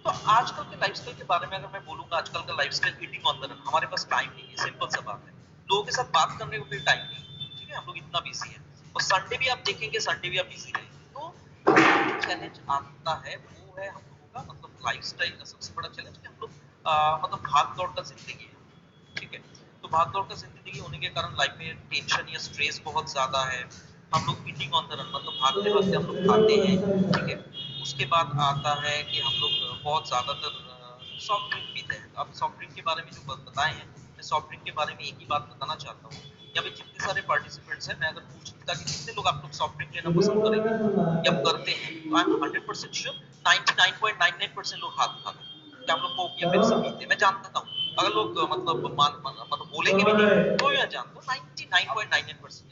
Speaker 3: तो आजकल के लाइफस्टाइल के बारे में अगर मैं बोलूंगा, आजकल का lifestyle eating on the run, हमारे पास टाइम नहीं है, सिंपल सा बात है। लोगों के साथ बात करने को भी टाइम नहीं है, ठीक है, हम लोग इतना बिजी हैं। और संडे भी आप देखेंगे, संडे भी आप बिजी रहेंगे। तो जो चैलेंज आता है वो है हम लोगों का, मतलब लाइफस्टाइल का सबसे बड़ा चैलेंज कि हम लोग मतलब भाग दौड़ का जिंदगी है, ठीक है। तो भाग दौड़ का जिंदगी होने के कारण लाइफ में टेंशन या स्ट्रेस बहुत ज्यादा है। हम लोग ईटिंग ऑन द रन, मतलब भागते भागते हम लोग खाते हैं, ठीक है। उसके बाद आता है कि हम लोग बहुत ज्यादातर सॉफ्ट ड्रिंक पीते हैं। अब सॉफ्ट ड्रिंक के बारे में जो बताए हैं, मैं सॉफ्ट ड्रिंक के बारे में एक ही बात बताना चाहता हूँ। यहाँ पे जितने सारे पार्टिसिपेंट्स हैं, मैं अगर पूछता कि कितने लोग आप लोग सॉफ्ट ड्रिंक लेना पसंद करेंगे या करते हैं, तो आई एम 100% श्योर 99.99% लोग हाथ उठा दें कि आप लोग कोक या पेप्सी पीते हैं। मैं जानता हूँ अगर लोग मतलब बोलेंगे भी नहीं तो मैं जानता हूँ 99.99%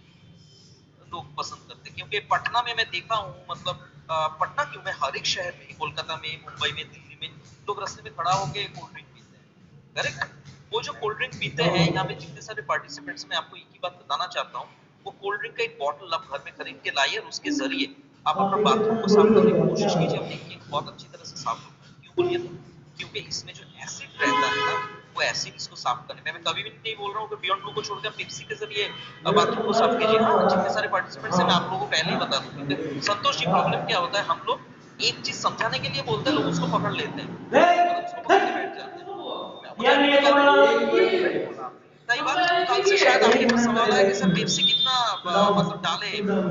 Speaker 3: लोग पसंद करते हैं। क्योंकि पटना में मैं देखा हूँ, मतलब पटना क्यों, मैं हर एक शहर में, कोलकाता में, मुंबई में, दिल्ली में, लोग रास्ते में खड़ा होके कोल्ड ड्रिंक पीते हैं, करेक्ट। वो जो कोल्ड ड्रिंक पीते हैं, यहाँ पे जितने सारे पार्टिसिपेंट्स, मैं आपको एक ही बात बताना चाहता हूँ, वो कोल्ड ड्रिंक का एक बॉटल आप घर में खरीद के लाइए और उसके जरिए आप अपना बाथरूम को साफ करने की कोशिश कीजिए। आप देखिए बहुत अच्छी तरह से साफ होगा। क्यों बोलिए तो, क्योंकि इसमें जो एसिड रहता है ना, वो एसिड इसको साफ करने में, मैं कभी भी नहीं बोल रहा हूँ कि बियॉन्ड ब्लू को छोड़कर आप पेप्सी के जरिए बाथरूम को साफ कीजिए। हाँ, जितने सारे पार्टिसिपेंट्स हैं मैं आप लोगों को पहले ही बता दूं, क्योंकि संतोष जी प्रॉब्लम क्या होता है, हम लोग एक चीज समझाने के लिए बोलते हैं, लोग उसको पकड़ लेते हैं और उसको पकड़ के बैठ जाते हैं। मुझे अभी भी याद है,
Speaker 2: सही बोला आपने।
Speaker 3: सही बात। कल से शायद आपके पास सवाल आया कि सर पेप्सी कितना मतलब डाले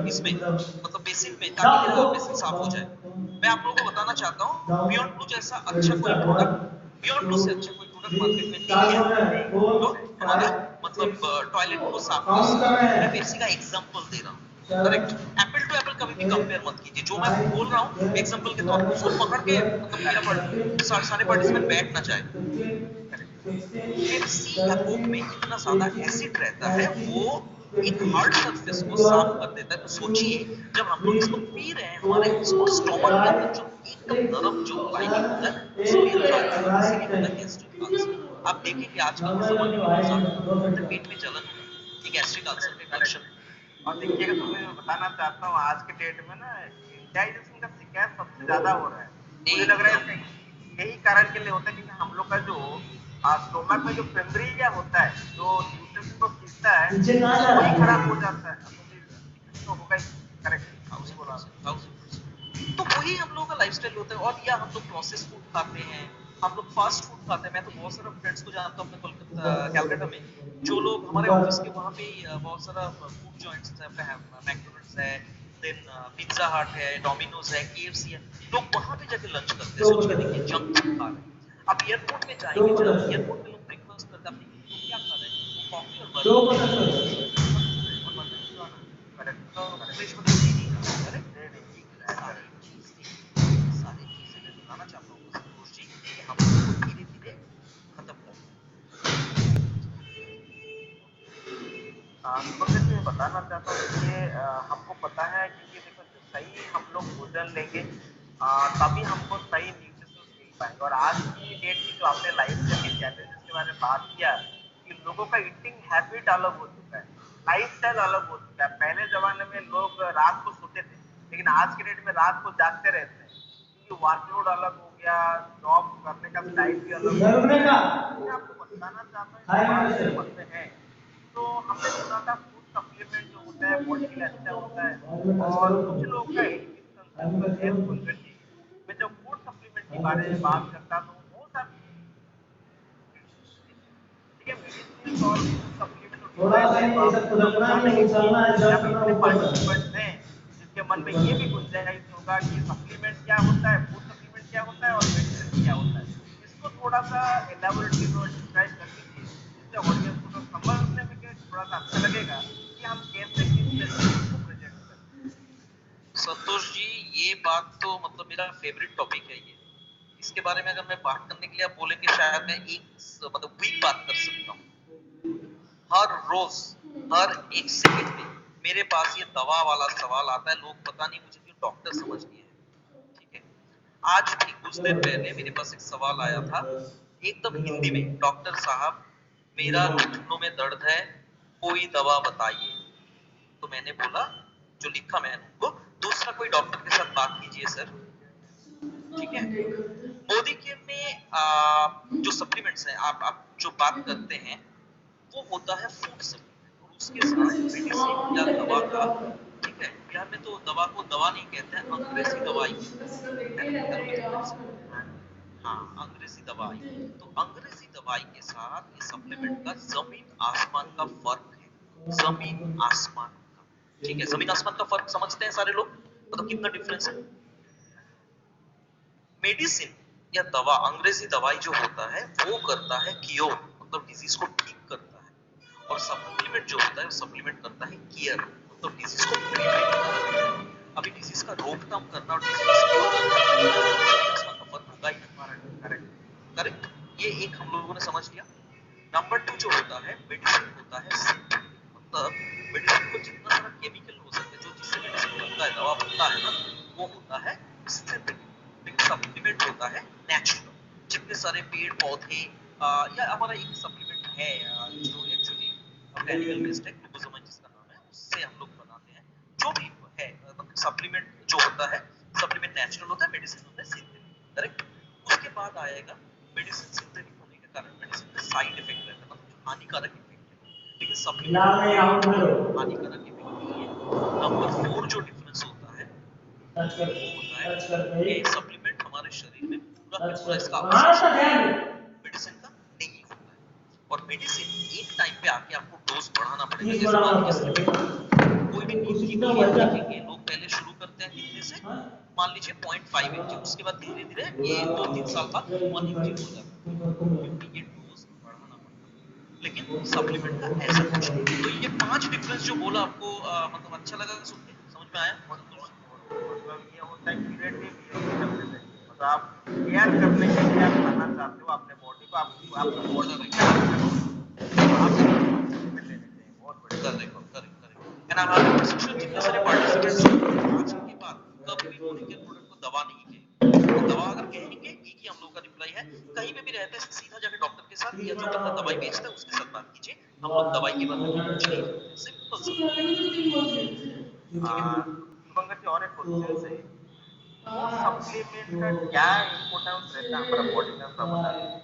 Speaker 3: इसमें, मतलब बेसिन में, ताकि बेसिन साफ हो जाए। मैं आप लोगों को बताना चाहता हूँ, बियॉन्ड ब्लू जैसा अच्छा कोई प्रोडक्ट, बियॉन्ड ब्लू से अच्छा कोई प्रोडक्ट मार्केट में नहीं है जो हमारे मतलब टॉयलेट को साफ कर सके। मैं पेप्सी का एग्जांपल दे रहा हूँ, करेक्ट। एप्पल टू एप्पल कभी भी कंपेयर मत कीजिए। जो मैं बोल रहा हूँ एग्जांपल के तौर पर, उसको पकड़ के मतलब मेरा सारे पार्टिसिपेंट बैठ ना जाए। पेप्सी या कोक में इतना ज्यादा एसिड रहता है, वो एक हार्ड सरफेस को साफ कर देता है। तो सोचिए, जब हम लोग इसको पी रहे हैं, हमारे स्टोमक के अंदर जो एकदम नरम जो लाइनिंग होता है, उसको इन्फेक्ट होता है, इसीलिए होता है गैस्ट्रिक अल्सर। आप देखेंगे आजकल के जमाने में बहुत ज्यादा लोगों को पेट में जलन होता है, ये गैस्ट्रिक अल्सर का एक लक्षण है।
Speaker 2: और देखिएगा, तो मैं बताना चाहता हूँ आज के डेट में ना इंडाइजेशन का शिकायत सबसे ज्यादा हो रहा है। मुझे लग रहा है यही कारण के लिए होता है, क्योंकि हम लोग का जो स्टोमक में जो फेम्ब्रिया होता है, जो न्यूट्रिशन को खींचता है, वही खराब हो जाता है। तो होगा ही, करेक्ट, आपने बोला।
Speaker 3: 1000%। तो वही हम लोगों का लाइफस्टाइल होता है। और या हम लोग प्रोसेस फूड खाते हैं, हम लोग फास्ट फूड खाते हैं। मैं तो बहुत सारे फ्रेंड्स को जानता हूँ अपने कोलकाता कैलकाटा में, जो लोग हमारे ऑफिस के वहाँ पे बहुत सारा फूड जॉइंट्स है, मैकडोनल्ड्स है, देन पिज्जा हट है, डोमिनोज है, केएफसी है, लोग वहाँ पे जाके लंच करते हैं। सोच के देखिए, जंक फूड खा रहे हैं। आप एयरपोर्ट में जाएंगे, जब एयरपोर्ट पे लोग ब्रेकफास्ट करते हैं, आप देखिए लोग क्या खा रहे हैं, वो कॉफी और
Speaker 2: correct,
Speaker 3: burger,
Speaker 2: correct,
Speaker 3: fresh water दे नहीं रहा, करेक्ट।
Speaker 2: नहीं नहीं,
Speaker 3: सारी
Speaker 2: करेक्ट।
Speaker 3: सारी चीजें मैं बताना चाहता हूँ संतोष जी, कि हम लोग को धीरे धीरे खत्म कर
Speaker 2: शुभंकर जी, मैं बताना चाहता हूँ कि हमको पता है कि ये देखो सही हम लोग भोजन लेंगे तभी हमको सही न्यूट्रिशन मिल पाएगा। और आज की डेट की जो आपने लाइफस्टाइल के चैलेंजेस के बारे में बात किया कि लोगों का ईटिंग हैबिट अलग हो चुका है, लाइफस्टाइल अलग हो चुका है। पहले जमाने में लोग रात को सोते थे, लेकिन आज के डेट में रात को जागते रहते हैं क्योंकि वर्कलोड अलग हो गया, जॉब करने का स्टाइल भी अलग हो गया। मैं आपको बताना चाहता हूँ इस बात में है तो हमने सुना था फूड सप्लीमेंट जो होता है बॉडी के लिए अच्छा होता है और कुछ लोग का 80% हेल्थ फुलफिल चाहिए। मैं जब फूड सप्लीमेंट के बारे में बात करता तो बहुत सारे ठीक है मेडिसिन और फूड सप्लीमेंट
Speaker 4: थोड़ा सा नहीं ये सब खुदकना नहीं उछलना है जब
Speaker 2: यहाँ पे
Speaker 4: ऊपर कर।
Speaker 2: पार्टिसिपेंट्स हैं जिसके मन में ये भी गुंजाइश होगा कि सप्लीमेंट क्या होता है, फूड सप्लीमेंट क्या होता है और मेडिसिन क्या होता है। इसको थोड़ा सा एलाबोरेटली डिस्क्राइब कर दीजिए जिससे ऑडियंस को तो समझने में थोड़ा सा अच्छा लगेगा कि हम कैसे किस तरीके से इसको प्रेजेंट करें।
Speaker 3: संतोष जी, ये बात तो मतलब मेरा फेवरेट टॉपिक है ये। इसके बारे में अगर मैं बात करने के लिए आप बोलेंगे शायद मैं एक मतलब वीक बात कर सकता हूँ। हर रोज हर एक सेकंड में मेरे पास ये दवा वाला सवाल आता है, लोग पता नहीं मुझे क्यों डॉक्टर समझ लिए हैं। ठीक है, आज भी कुछ देर पहले मेरे पास एक सवाल आया था एकदम हिंदी में, डॉक्टर साहब मेरा घुटनों में दर्द है, कोई दवा बताइए। तो मैंने बोला, जो लिखा मैंने उनको, दूसरा कोई डॉक्टर के साथ बात कीजिए सर। ठीक है, मोदी केयर में जो सप्लीमेंट्स हैं आप जो बात करते हैं वो होता है फूड सप्लीमेंट और उसके साथ मेडिसिन या दवा का। ठीक है, बिहार में तो दवा को दवा नहीं कहते हैं, अंग्रेजी दवाई है ना, एलोपैथिक मेडिसिन। हाँ, अंग्रेजी दवाई। तो अंग्रेजी दवाई के साथ ये सप्लीमेंट का जमीन आसमान का फर्क है, जमीन आसमान का। ठीक है, जमीन आसमान का फर्क समझते हैं सारे लोग, मतलब कितना डिफरेंस है। मेडिसिन या दवा, अंग्रेजी दवाई जो होता है वो करता है क्योर, मतलब डिजीज को ठीक करता है, और सप्लीमेंट जो होता है सप्लीमेंट करता है केयर, मतलब डिजीज को प्रिवेंट करता है। अभी डिजीज का रोकथाम करना और डिजीज को का फर्क होगा ही। करेक्ट करेक्ट, ये एक हम लोगों ने समझ लिया। नंबर 2 जो होता है मेडिसिन होता है सिंथेटिक, मतलब मेडिसिन को जितना सारा केमिकल हो सकता है, जो जिससे मेडिसिन बनता है, दवा बनता है ना, वो होता है सिंथेटिक। सप्लीमेंट होता है नेचुरल, जितने सारे पेड़ पौधे या हमारा एक सप्लीमेंट है जो एक्चुअली एनिमल बेस्ड है, ग्लूकोसामाइन जिसका नाम है, उससे हम लोग बनाते हैं। जो भी है मतलब सप्लीमेंट जो होता है, सप्लीमेंट नेचुरल होता है, मेडिसिन होता है सिंथेटिक। करेक्ट, उसके बाद आएगा मेडिसिन सिंथेटिक होने के कारण मेडिसिन में साइड इफेक्ट रहता है, मतलब हानिकारक इफेक्ट है, लेकिन सप्लीमेंट हानिकारक इफेक्ट नहीं है। नंबर 4 जो डिफरेंस होता है वो होता है कि सप्लीमेंट हमारे शरीर में पूरा का पूरा इसका मेडिसिन का नहीं होता है, और मेडिसिन एक टाइम पे आके आपको डोज बढ़ाना पड़ेगा। जैसे मान लीजिए कोई भी नींद की गोली आप देखेंगे, लोग पहले शुरू करते हैं कितने से, मान लीजिए 0.5 mg, उसके बाद धीरे धीरे ये 2-3 साल बाद 1 mg हो जाता है, क्योंकि ये डोज बढ़ाना पड़ता है। लेकिन सप्लीमेंट का ऐसा कुछ नहीं। तो ये 5 डिफरेंस जो बोला आपको मतलब अच्छा लगा सुन के, समझ में आया?
Speaker 2: मतलब ये होता है क्यूरेटिव, मतलब आप केयर करने के लिए आप करना चाहते हो अपने बॉडी को, आपका बॉडी को क्या आप में लेने चाहिए। बहुत बढ़िया।
Speaker 3: Correct. And I am sure जितने सारे पार्टिसिपेंट्स आज के बाद कभी भी मोदी केयर प्रोडक्ट को दवा नहीं कहेंगे। दवा अगर कहेंगे, एक ही हम लोग का रिप्लाई है, कहीं पे भी रहते हैं सीधा जाके डॉक्टर के साथ या जो बंदा दवाई बेचता है उसके साथ बात कीजिए, हम लोग दवाई के बारे में कुछ नहीं करते। सिंपल
Speaker 2: शुभंकर जी, और एक क्वेश्चन है, फूड सप्लीमेंट का क्या इम्पोर्टेंस रहता है हमारा बॉडी में, आपका बता दीजिए।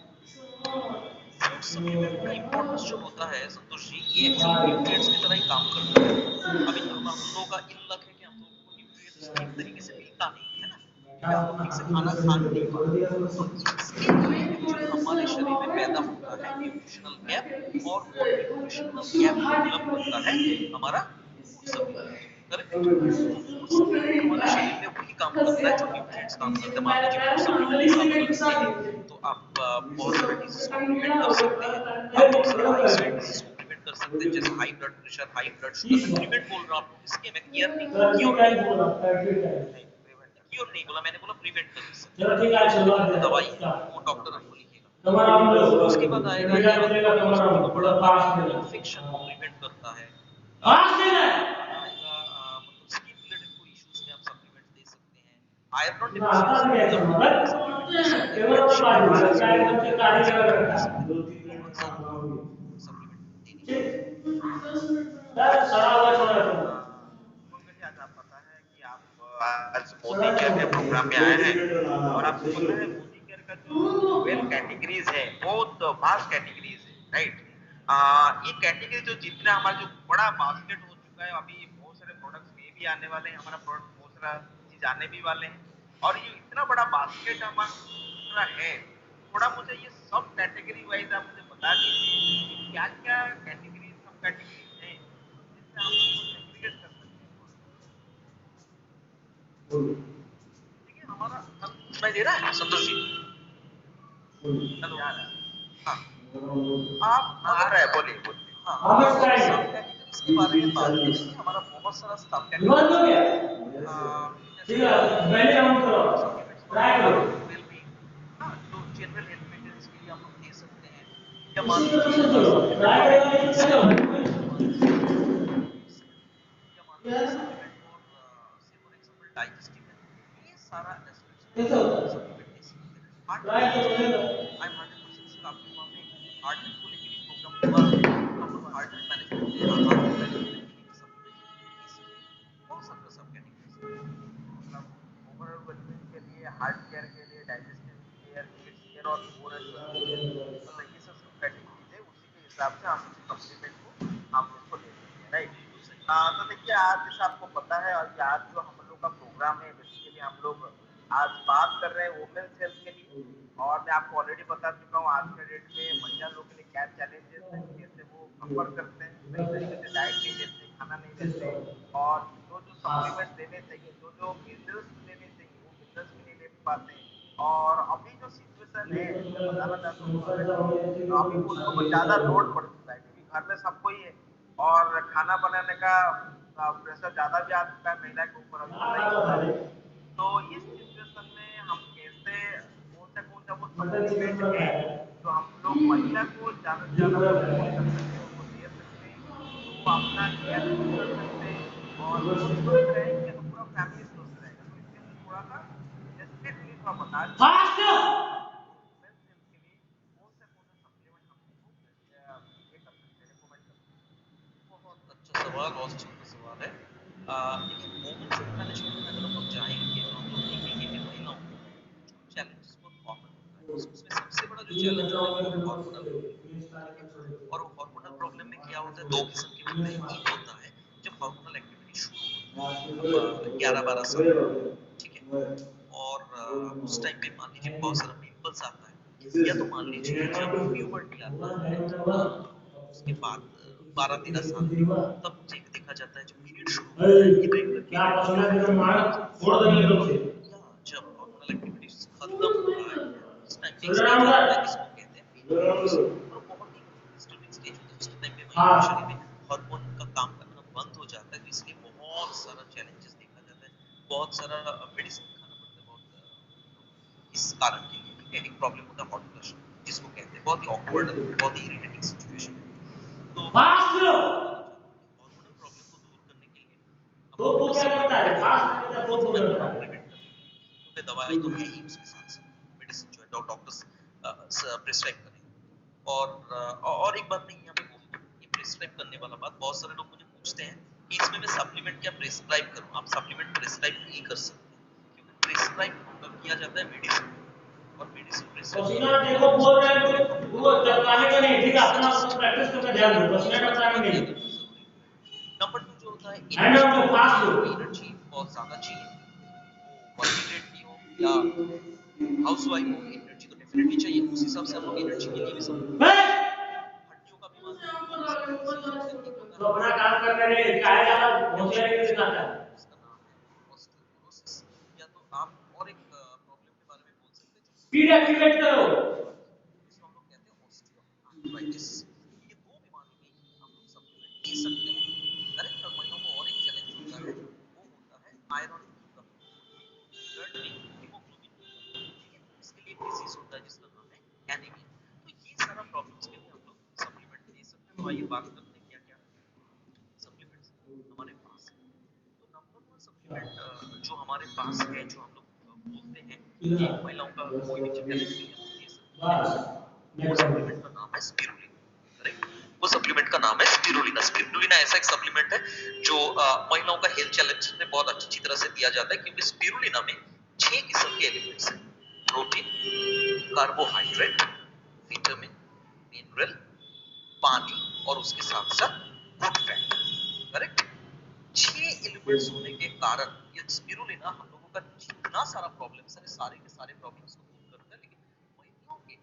Speaker 3: फूड सप्लीमेंट का इंपॉर्टेंस जो होता है संतोष जी, ये एक्चुअली न्यूट्रिएंट्स की तरह ही काम करता है। अभी हम लोगों का इन लक है कि हम लोगों को न्यूट्रिएंट्स ठीक तरीके से मिलता नहीं है ना, या हम लोग ठीक से खाना खा नहीं पाते, तो इसके लिए एक्चुअली हमारे शरीर में पैदा होता है न्यूट्रिशनल गैप, और वो न्यूट्रिशनल गैप को फिलअप करता है हमारा फूड सप्लीमेंट। करेक्ट, तो फूड सप्लीमेंट हमारे शरीर में वही काम करता है जो न्यूट्रिएंट्स काम करते हैं। मान लीजिए फूड सप्लीमेंट जैसे आप अगर लेंगे तो आप बहुत सारे डिजीज को प्रिवेंट कर सकते हैं, आप बहुत सारे लाइफस्टाइल डिजीज को प्रिवेंट कर सकते हैं, जैसे high blood pressure, high blood sugar. मैं प्रिवेंट बोल रहा हूँ, इसके मैं केयर नहीं, क्योर नहीं बोला, मैंने बोला प्रिवेंट कर सकते हैं, दवाई है वो डॉक्टर आपको लिखेगा। उसके बाद आएगा ये वाला बड़ा इन्फेक्शन को प्रिवेंट करता है,
Speaker 5: मतलब स्किन रिलेटेड कोई इश्यूज में आप सप्लीमेंट दे सकते हैं। आयरन डेफिशिएंसी सप्लीमेंट दे सकते हैं, कैल्शियम डेफिशिएंसी सप्लीमेंट दे सकते हैं। बहुत सारे सप्लीमेंट देने के
Speaker 2: पंकज जी, आज आप पता है कि आप आज मोदी केयर के प्रोग्राम में आए हैं और आपको पता है मोदी केयर का जो वेल कैटेगरीज है बहुत वास्ट कैटेगरीज है, राइट। ये कैटेगरी जो जितना हमारा जो बड़ा बास्केट हो चुका है, अभी बहुत सारे प्रोडक्ट्स ये भी आने वाले हैं, हमारा प्रोडक्ट बहुत सारा चीज आने भी वाले हैं और ये इतना बड़ा बास्केट हमारा है। थोड़ा मुझे ये सब कैटेगरी वाइज आप मुझे बता दीजिए कि क्या क्या कैटेगरी सब कैटेगरीज हैं जिससे हम उसको सेग्रीगेट कर सकते हैं। देखिए हमारा सुनाई दे रहा है संतोष जी? हेलो। हाँ, आप आ रहा है, बोलिए बोलिए। हाँ, सब कैटेगरीज के बारे में बात करेंगे। हमारा बहुत सारा सब कैटेगरीज जो जनरल हेल्थ मेंटेनेंस के लिए आप लोग दे सकते हैं, या मान लीजिए supplement for example digestive health, ये सारा एस्पेक्ट्स में सप्लीमेंट दे सकते हैं। हार्ट आई एम 100% श्योर आपके वहाँ पे हार्ट हेल्थ को लेकर भी प्रोग्राम होगा। हम लोग हार्ट हेल्थ मैनेजमेंट के हार्ट हेल्थ मैनेजमेंट के लिए भी सप्लीमेंट दे सकते हैं। बहुत सारा सब कैटेगरीज मतलब ओवरऑल वेलबींग के लिए, हार्ट केयर के लिए, डाइजेस्टिव केयर, किड्स केयर और ओरल केयर, मतलब ये सब कैटेगरीज है। उसी के हिसाब से हम सप्लीमेंट को हम उसको ले सकते हैं, राइट। तो देखिए आज जैसे आपको पता है और आज जो हम लोग का प्रोग्राम है, बेसिकली हम लोग आज बात कर रहे हैं वुमेन्स हेल्थ के लिए। और मैं आपको ऑलरेडी बता चुका हूँ आज के डेट में महिला लोग के लिए क्या चैलेंजेस है, कैसे वो सफर करते हैं, सही तरीके से डाइट नहीं लेते, खाना नहीं लेते, और जो जो सप्लीमेंट्स लेने चाहिए, जो जो मिनरल्स लेने चाहिए वो मिनरल्स भी नहीं ले पाते। और अभी जो सिचुएशन है मैं बताना चाहता हूँ अभी उन लोगों को ज्यादा लोड पड़ चुका है क्योंकि घर में सबको ही है और खाना बनाने का प्रेशर ज्यादा भी आ चुका है महिला के ऊपर, अभी पता ही होगा। तो इस सिचुएशन में हम कैसे कौन सा वो सप्लीमेंट है जो हम लोग महिला को ज्यादा से ज्यादा सपोर्ट कर सकते हैं, उनको दे सकते हैं, तो वो अपना केयर खुद कर सकते हैं और वो स्वस्थ रहेंगे तो पूरा फैमिली स्वस्थ रहेगा। तो इसलिए मुझे थोड़ा सा स्पेसिफिकली थोड़ा बता दीजिए वुमेन्स हेल्थ के लिए कौन सा सप्लीमेंट हम लोग को ये कर सकते हैं, रिकमेंड कर सकते हैं।
Speaker 5: बहुत अच्छा सवाल, बहुत अच्छा सवाल है। देखिए वुमेन्स हेल्थ मैनेजमेंट में अगर हम लोग जाएंगे तो हम लोग देखेंगे कि महिलाओं को कुछ चैलेंजेस बहुत कॉमन होता है। उसमें सबसे बड़ा जो चैलेंज होता है वो है हार्मोनल प्रॉब्लम, ठीक है। और हार्मोनल प्रॉब्लम में क्या होता है, दो किस्म के होते हैं। एक होता है जब हार्मोनल एक्टिविटी शुरू होती है, अब 11-12 साल, ठीक है, और उस टाइम पे मान लीजिए बहुत सारा पिंपल्स आता है, या तो मान लीजिए जब प्यूबर्टी आता है, उसके बाद 12-13 साल में तब देखा जाता है जब पीरियड शुरू होता है, इरेगुलर पीरियड होता है, या जब हार्मोनल एक्टिविटीज खत्म हो रहा है, उस टाइम पे एक स्टेज आता है जिसको कहते हैं मेनोपॉज। और बहुत ही डिस्टर्बिंग स्टेज होता है, उस टाइम पे महिला के शरीर में हार्मोन का काम करना बंद हो जाता है। तो इसलिए बहुत सारा चैलेंजेस देखा जाता है, बहुत सारा मेडिसिन खाना पड़ता है, बहुत इस कारण के लिए, ठीक है। एक प्रॉब्लम होता है हॉट फ्लश जिसको कहते हैं, बहुत ही ऑकवर्ड, बहुत ही इरिटेटिंग सिचुएशन है। तो हार्मोनल प्रॉब्लम को दूर करने के लिए हम लोग बहुत मेहनत प्रिवेंट करने के लिए, क्योंकि दवाई तो है ही उसके साथ साथ मेडिसिन जो है डॉक्टर्स प्रिस्क्राइब करेंगे। और एक बात मैं यहाँ पे बोल दूं, ये प्रिस्क्राइब करने वाला बात, बहुत सारे लोग मुझे पूछते हैं कि इसमें मैं सप्लीमेंट क्या प्रिस्क्राइब करूँ। आप सप्लीमेंट प्रिस्क्राइब नहीं कर सकते, क्योंकि प्रिस्क्राइब किया जाता है मेडिसिन, और मेडिसिन प्रिस्क्राइब
Speaker 4: देखो बोल रहे हैं तो वो टपकाने का नहीं, ठीक है, अपना प्रैक्टिस करके ध्यान दो, पसीना टपकाने नहीं।
Speaker 5: नंबर 2 जो होता है
Speaker 4: हैंड आउट दो, पास दो।
Speaker 5: एनर्जी बहुत ज्यादा चाहिए, वो वर्किंग लेडी हो या हाउसवाइफ हो, एनर्जी तो डेफिनेटली चाहिए। उस हिसाब से हम लोग एनर्जी के लिए भी सब हड्डियों का भी मान लीजिए बहुत सारे डिजीज होते हैं। एक होता
Speaker 4: तो
Speaker 5: है
Speaker 4: अपना काम करने नहीं, क्या है ज्यादा होशियारी नहीं दिखाता है।
Speaker 5: उसका नाम है ऑस्टियोपोरोसिस, या तो आप और एक प्रॉब्लम के बारे में बोल सकते हैं जो
Speaker 4: स्पीड एक्टिवेट करो।
Speaker 5: जिसको हम लोग कहते हैं ऑस्टियोआर्थराइटिस। ये दो बीमारी में ही हम लोग सप्लीमेंट दे सकते हैं, करेक्ट। और महिलाओं को और एक चैलेंज होता है, वो होता है आयरन की कमी, ब्लड में हीमोग्लोबिन की कमी, ठीक है। इसके लिए एक डिजीज होता है जिसका नाम है एनीमिया। तो ये सारा प्रॉब्लम्स के लिए हम लोग सप्लीमेंट दे सकते हैं। तो आइए बात करते हैं क्या क्या सप्लीमेंट सप्लीमेंट जो हमारे पास है, जो हम लोग बोलते हैं कि महिलाओं का कोई भी चैलेंज के लिए हम दे सकते हैं, वो सप्लीमेंट का नाम है स्पिरुलिना। करेक्ट, वो सप्लीमेंट का नाम है स्पिरुलिना। स्पिरुलिना ऐसा एक सप्लीमेंट है जो महिलाओं का हेल्थ चैलेंज में बहुत अच्छी तरह से दिया जाता है, क्योंकि स्पिरुलिना में 6 किस्म के एलिमेंट्स हैं: प्रोटीन, कार्बोहाइड्रेट, विटामिन, मिनरल, पानी और उसके साथ साथ गुड फैट। करेक्ट, 6 एलिमेंट्स होने के कारण ये स्पिरुलिना हम लोगों का जितना सारा प्रॉब्लम्स है, सारे के सारे प्रॉब्लम्स को दूर करता है। लेकिन महिलाओं के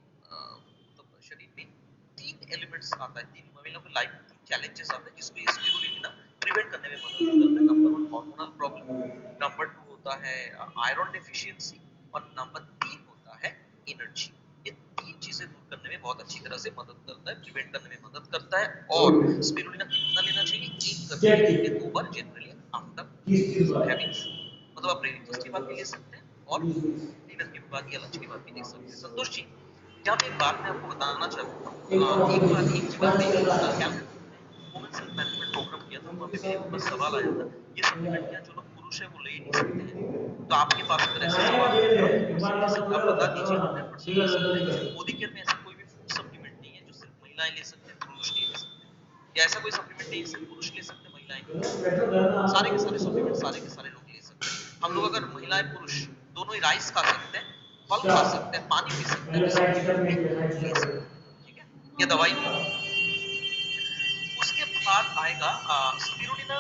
Speaker 5: मतलब शरीर में 3 एलिमेंट्स आता है, 3 महिलाओं के लाइफ चैलेंजेस आते हैं जिसको ये स्पिरुलिना प्रिवेंट करने में मदद करता है। नंबर 1 हार्मोनल प्रॉब्लम, नंबर 2 होता है आयरन डेफिशिएंसी और नंबर 3 होता है एनर्जी। ये 3 चीजें दूर करने में बहुत अच्छी तरह से मदद करता है, प्रिवेंट करने में मदद करता है। और स्पिरुलिना कितना लेना चाहिए? 1 करने के 2 बार जनरली आफ्टर हैविंग, मतलब आप ब्रेकफास्ट के बाद भी ले सकते हैं और डिनर के बाद या लंच के बाद भी ले सकते हैं। संतोष जी, यहाँ पे एक बात मैं आपको बताना चाहूंगा। एक जगह पे कैलकाटा में वुमेन सेल्फ मैनेजमेंट प्रोग्राम किया था, वहाँ पे मेरे पास सवाल आया था, ये सप्लीमेंट क्या जो लोग पुरुष है वो ले ही नहीं सकते हैं? तो आपके पास अगर ऐसा सवाल है तो आप बता दीजिए। 100% ले सकते हैं। मोदी केयर में ऐसा कोई भी फूड सप्लीमेंट नहीं है जो सिर्फ महिलाएं ले सकते हैं, पुरुष नहीं ले सकते, या ऐसा कोई सप्लीमेंट नहीं है सिर्फ पुरुष ले सकते हैं, महिलाएं नहीं ले सकते। सारे के सारे सप्लीमेंट सारे के सारे लोग ले सकते हैं। हम लोग अगर महिलाएं पुरुष दोनों ही राइस खा सकते हैं, फल खा सकते हैं, पानी पी सकते हैं, ले सकते हैं। ठीक है, ये दवाई भी। उसके बाद आएगा स्पिरुलिना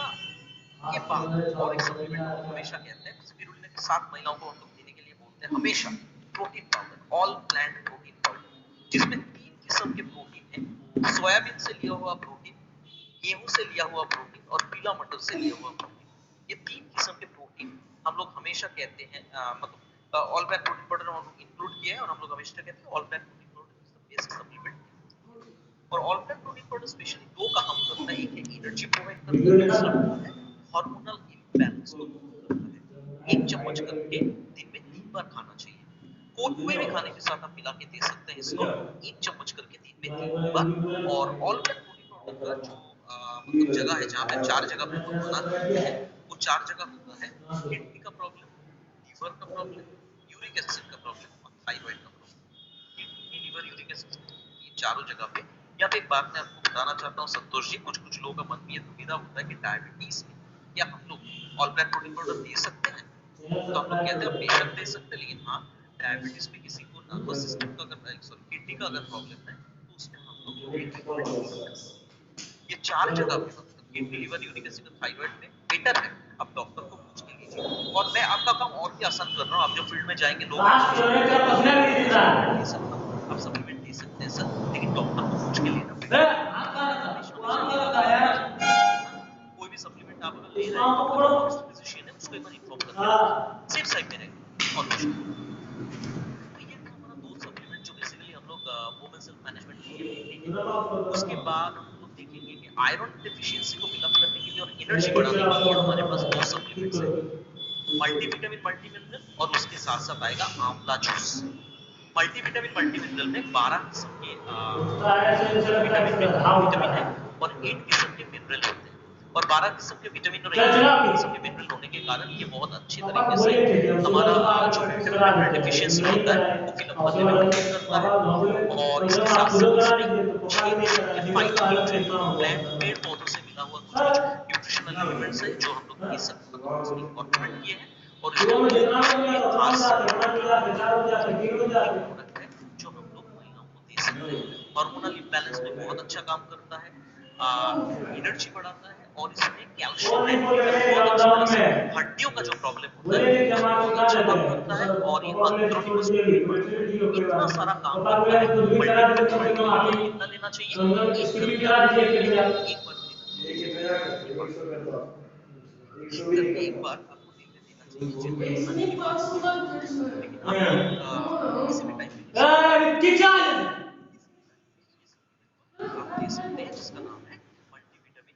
Speaker 5: के बाद और एक सप्लीमेंट हम हमेशा कहते हैं, स्पिरुलिना के साथ महिलाओं को हम लोग देने के लिए बोलते हैं हमेशा protein powder, all plant protein powder, जिसमें 3 किस्म के प्रोटीन है: सोयाबीन से लिया हुआ प्रोटीन, गेहूं से लिया हुआ प्रोटीन और पीला मटर से लिया हुआ प्रोटीन। ये 3 किस्म के प्रोटीन हम लोग हमेशा कहते हैं, मतलब ऑल प्लांट प्रोटीन पाउडर हम लोग इंक्लूड किया है और हम लोग हमेशा कहते हैं all plant protein powder is the basic supplement. और all plant protein powder specially 2 काम करता है, एक है एनर्जी प्रोवाइड करता है, दूसरा है हार्मोनल इंबैलेंस को दूर करता है। 1 चम्मच करके दिन में 3 बार खाना चाहिए। कोई भी खाने के साथ आप मिला के दे सकते हैं इसको, 1 चम्मच करके दिन में 3 बार। और ऑल प्लांट प्रोटीन पाउडर का जो मतलब जगह है, जहाँ पे 4 जगह पे हम लोग बना करते हैं, वो 4 जगह होता है किडनी का प्रॉब्लम, लीवर का प्रॉब्लम, यूरिक एसिड का प्रॉब्लम और थायराइड का problem. Kidney, liver, uric acid, ये चारों जगह पे। या फिर एक बात मैं आपको बताना चाहता हूँ संतोष जी, कुछ कुछ लोगों का मन में ये दुविधा होता है कि डायबिटीज में क्या हम लोग ऑल प्लांट प्रोटीन पाउडर दे सकते हैं? तो हम लोग कहते हैं बेशक दे सकते हैं, लेकिन हाँ, डायबिटीज में किसी को नर्वस सिस्टम का अगर किडनी का अगर प्रॉब्लम है तो उसमें हम लोग रिकमेंड नहीं कर सकते। ये 4 जगह पे मतलब किडनी, लीवर, यूरिक एसिड और थायराइड में बेटर है, आप डॉक्टर को पूछ के लीजिए। और मैं आपका काम और भी आसान कर रहा हूँ, आप जो फील्ड में जाएंगे लोग आप सप्लीमेंट दे सकते हैं सर, लेकिन डॉक्टर को पूछ के लेना पड़ेगा। कोई भी सप्लीमेंट आप अगर ले रहे हैं तो जो फिजिशियन है उसको एक बार इन्फॉर्म करके सेफ साइड में रहेगा और कुछ नहीं। ये था हमारा 2 सप्लीमेंट जो बेसिकली हम लोग वुमेन सेल्फ मैनेजमेंट के लिए देखेंगे। उसके बाद हम लोग देखेंगे कि आयरन डेफिशिएंसी को फिल अप करने के लिए और एनर्जी बढ़ाने के लिए हमारे पास 2 सप्लीमेंट्स हैं: मल्टीविटामिन, मल्टीमिनरल और उसके साथ साथ आएगा आंवला जूस। मल्टीविटामिन, मल्टीमिनरल में 12 किस्म के विटामिन है और 8 किस्म के मिनरल होते हैं। और 12 किस्म के विटामिन और 8 किस्म के मिनरल होने के कारण ये बहुत अच्छे तरीके से हमारा जो विटामिन डेफिशिएंसी होता है वो फिल अप करने में मदद करता है। और इसके साथ साथ इसमें 6 किस्म के फाइटोन्यूट्रिएंट प्लांट, पेड़ पौधों से मिला हुआ कुछ कुछ न्यूट्रिशनल एलिमेंट्स है जो हम लोग ये सब इंकॉर्पोरेट किए हैं। और इसमें 2 किस्म के खास प्रोडक्ट है जो हम लोग महिलाओं को दे सकते हैं। हार्मोनल इंबैलेंस में बहुत अच्छा काम करता है, एनर्जी बढ़ाता है और इसमें कैल्शियम बहुत अच्छी तरह से हड्डियों का जो प्रॉब्लम होता है उसको बहुत अच्छा काम करता है। और ये अंदरूनी मजबूती इतना सारा काम करता है। मल्टीविटामिन कितना लेना चाहिए? 1 करके एक बार देना चाहिए। एक बार आपको दिन में देना चाहिए, जनरली खाने के बाद, लेकिन आप किसी भी टाइम पे आप दे सकते हैं, जिसका नाम है मल्टीविटामिन।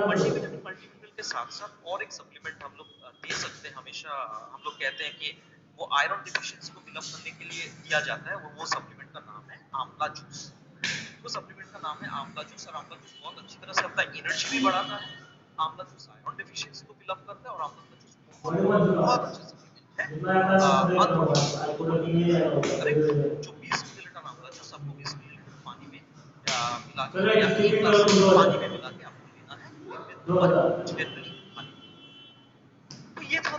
Speaker 5: मल्टीविटामिन मल्टीमिनरल के साथ साथ और एक सप्लीमेंट हम लोग दे सकते हैं, हमेशा हम लोग कहते हैं कि वो आयरन डिफिशिएंसी को फिल अप करने के लिए दिया जाता है। वो सप्लीमेंट का नाम है आंवला जूस। वो सप्लीमेंट का नाम है आंवला जूस और आंवला जूस बहुत अच्छी तरह से आपका एनर्जी भी बढ़ाता है, आंवला जूस आयरन डेफिशिएंसी को फिल अप करता है और आंवला जूस बहुत अच्छा सप्लीमेंट है करेक्ट। जो 20 मिलीलीटर आंवला जूस आपको 20 मिलीलीटर पानी में मिला के या 1 ग्लास पानी में मिला के आपको लेना है दिन में 2 बार जनरली पानी। तो ये था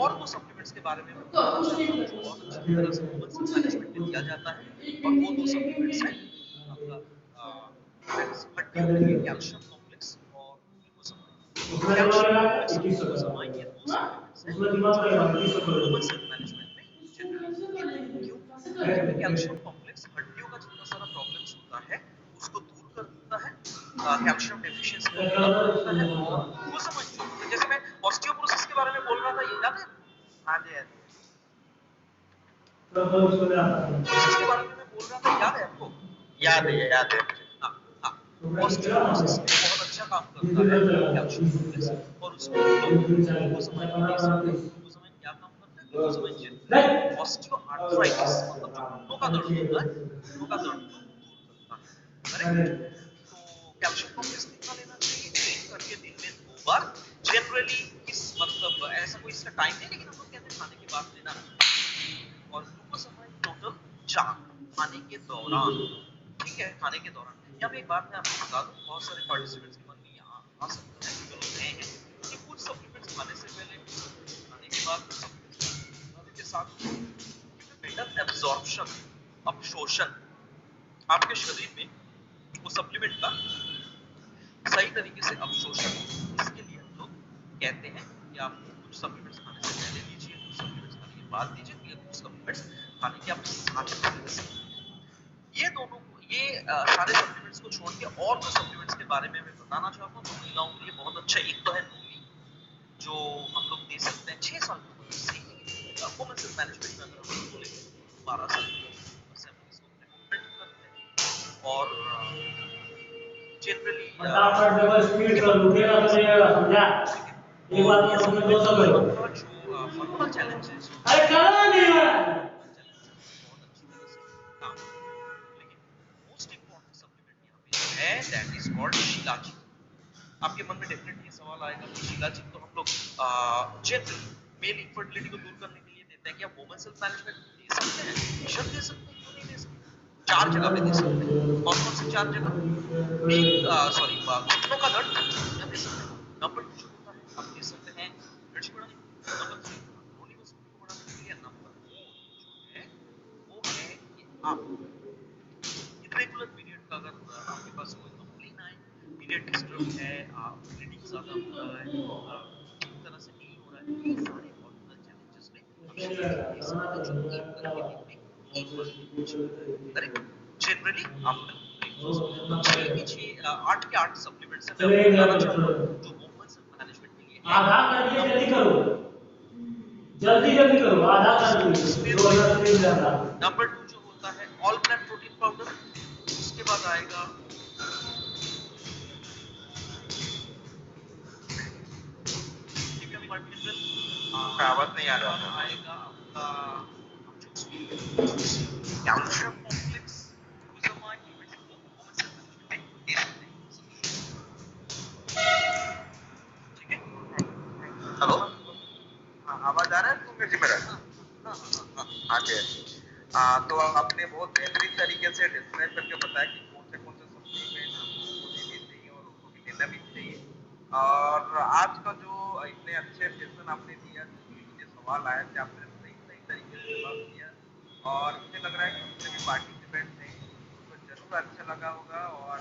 Speaker 5: और दो सप्लीमेंट्स के बारे में मैं बताना चाहता हूँ जो बहुत अच्छी तरह से वुमेन्स मैनेजमेंट में दिया जाता है और वो दो सप्लीमेंट्स हैं आपका हड्डियों के लिए कैल्शियम कॉम्प्लेक्स और ग्लूकोसामाइन। कैल्शियम कॉम्प्लेक्स और ग्लूकोसामाइन ये दो सप्लीमेंट्स हैं जो वुमेन्स मैनेजमेंट में जनरली क्यों क्योंकि कैल्शियम कॉम्प्लेक्स हड्डियों का जितना सारा प्रॉब्लम्स होता है उसको दूर कर देता है, कैल्शियम डेफिशिएंसी को पूरा कर देता है और ग्लूकोसामाइन जो होता है जैसे मैं ऑस्टियोपोरोसिस के बारे में बोल रहा था ये याद है?
Speaker 2: हाँ जी हाँ जी।
Speaker 5: ऑस्टियोपोरोसिस के बारे में मैं बोल रहा था याद है आपको?
Speaker 2: याद है
Speaker 5: हाँ हाँ ऑस्टियोपोरोसिस में बहुत अच्छा काम करता है कैल्शियम कॉम्प्लेक्स और उसको ग्लूकोसामाइन की बेस पे ग्लूकोसामाइन क्या काम करता है? ग्लूकोसामाइन जनरली ऑस्टियोआर्थराइटिस मतलब जो घुटनों का दर्द होता है घुटनों का दर्द को दूर करता है करेक्ट। तो कैल्शियम कॉम्प्लेक्स कितना लेना चाहिए? ट्रेन करके दिन में 2 बार जनरली इस मतलब ऐसा कोई इसका टाइम नहीं लेकिन हम लोग कहते हैं खाने के बाद लेना और ग्लूकोसामाइन टोटल 4 खाने के दौरान, ठीक है खाने के दौरान। यहाँ पे एक बात मैं आपको बता दूं बहुत सारे पार्टिसिपेंट्स के मन में यहाँ आ सकता है जो लोग नए हैं कि कुछ सप्लीमेंट्स खाने से पहले खाने के बाद सप्लीमेंट्स के साथ बेटर एब्जॉर्प्शन अवशोषण आपके शरीर में वो सप्लीमेंट का सही तरीके से अवशोषण इसके लिए हम लोग कहते हैं कि आप कुछ सप्लीमेंट्स खाने से पहले लीजिए कुछ सप्लीमेंट्स खाने के बाद लीजिए कुछ सप्लीमेंट्स खाने के आप साथ ये दोनों ये सारे सप्लीमेंट्स को छोड़ के और जो सप्लीमेंट्स के बारे में मैं बताना चाहता हूँ तो महिलाओं के लिए बहुत अच्छा एक तो है नोमी जो हम लोग दे सकते हैं 6 साल वुमेन्स मैनेजमेंट में अगर हम बोले 12 साल से हम इसको रेकमेंड करते हैं और जनरली एक बात जो हार्मोनल चैलेंजेस अरे बहुत अच्छी तरह से काम लेकिन मोस्ट इंपॉर्टेंट सप्लीमेंट यहाँ पे है दैट इज कॉल्ड शिलाजीत। आपके मन में डेफिनेटली सवाल आएगा कि शिलाजीत तो हम लोग जनरली मेल इनफर्टिलिटी को दूर करने के लिए देते हैं क्या वुमेन्स हेल्थ मैनेजमेंट दे सकते हैं? बेशक दे सकते हैं, क्यों नहीं दे सकते? 4 जगह पे दे सकते हैं। कौन कौन से 4 जगह? सॉरी घुटनों का दर्द या दे सकते हैं। नंबर 2 जो होता है आप दे सकते हैं मिर्ची बढ़ाने नंबर 3 रोनी को बढ़ाने के लिए नंबर 4 जो है वो है कि आप इरेगुलर पीरियड का अगर आपके पास कोई कंप्लेन आए पीरियड डिस्टर्ब है ब्लीडिंग ज्यादा हो रहा है एक तरह से नहीं हो रहा है ये सारे हार्मोनल चैलेंजेस में आप शिलाजीत दे सकते हैं जो एक करके दिन में 3 बार करेक्ट। जनरली आफ्टर ब्रेकफास्ट तो 8 के 8 सप्लीमेंट्स हैं मैं बताना चाहूंगा जो वुमेन्स मैनेजमेंट के लिए
Speaker 4: आधा कर दिए जल्दी करो आधा कर दीजिए
Speaker 5: नंबर 2 जो होता है ऑल प्लांट प्रोटीन पाउडर उसके बाद आएगा
Speaker 2: आवाज नहीं आ रहा
Speaker 5: आएगा आपका कैल्शियम कॉम्प्लेक्स ग्लूकोसामाइन ठीक है। हेलो
Speaker 2: आवाज आ रहा है तुम जी मेरा? हाँ जी। तो आपने बहुत बेहतरीन तरीके से डिस्क्राइब करके बताया कि कौन से सप्लीमेंट हमको लेने चाहिए और उनको भी लेना भी चाहिए। और आज का जो इतने अच्छे सेशन आपने दिया जिसमें मुझे सवाल आया कि आपने सही तरीके से जवाब दिया और मुझे लग रहा है कि जितने भी पार्टिसिपेंट्स हैं उनको जरूर अच्छा लगा होगा और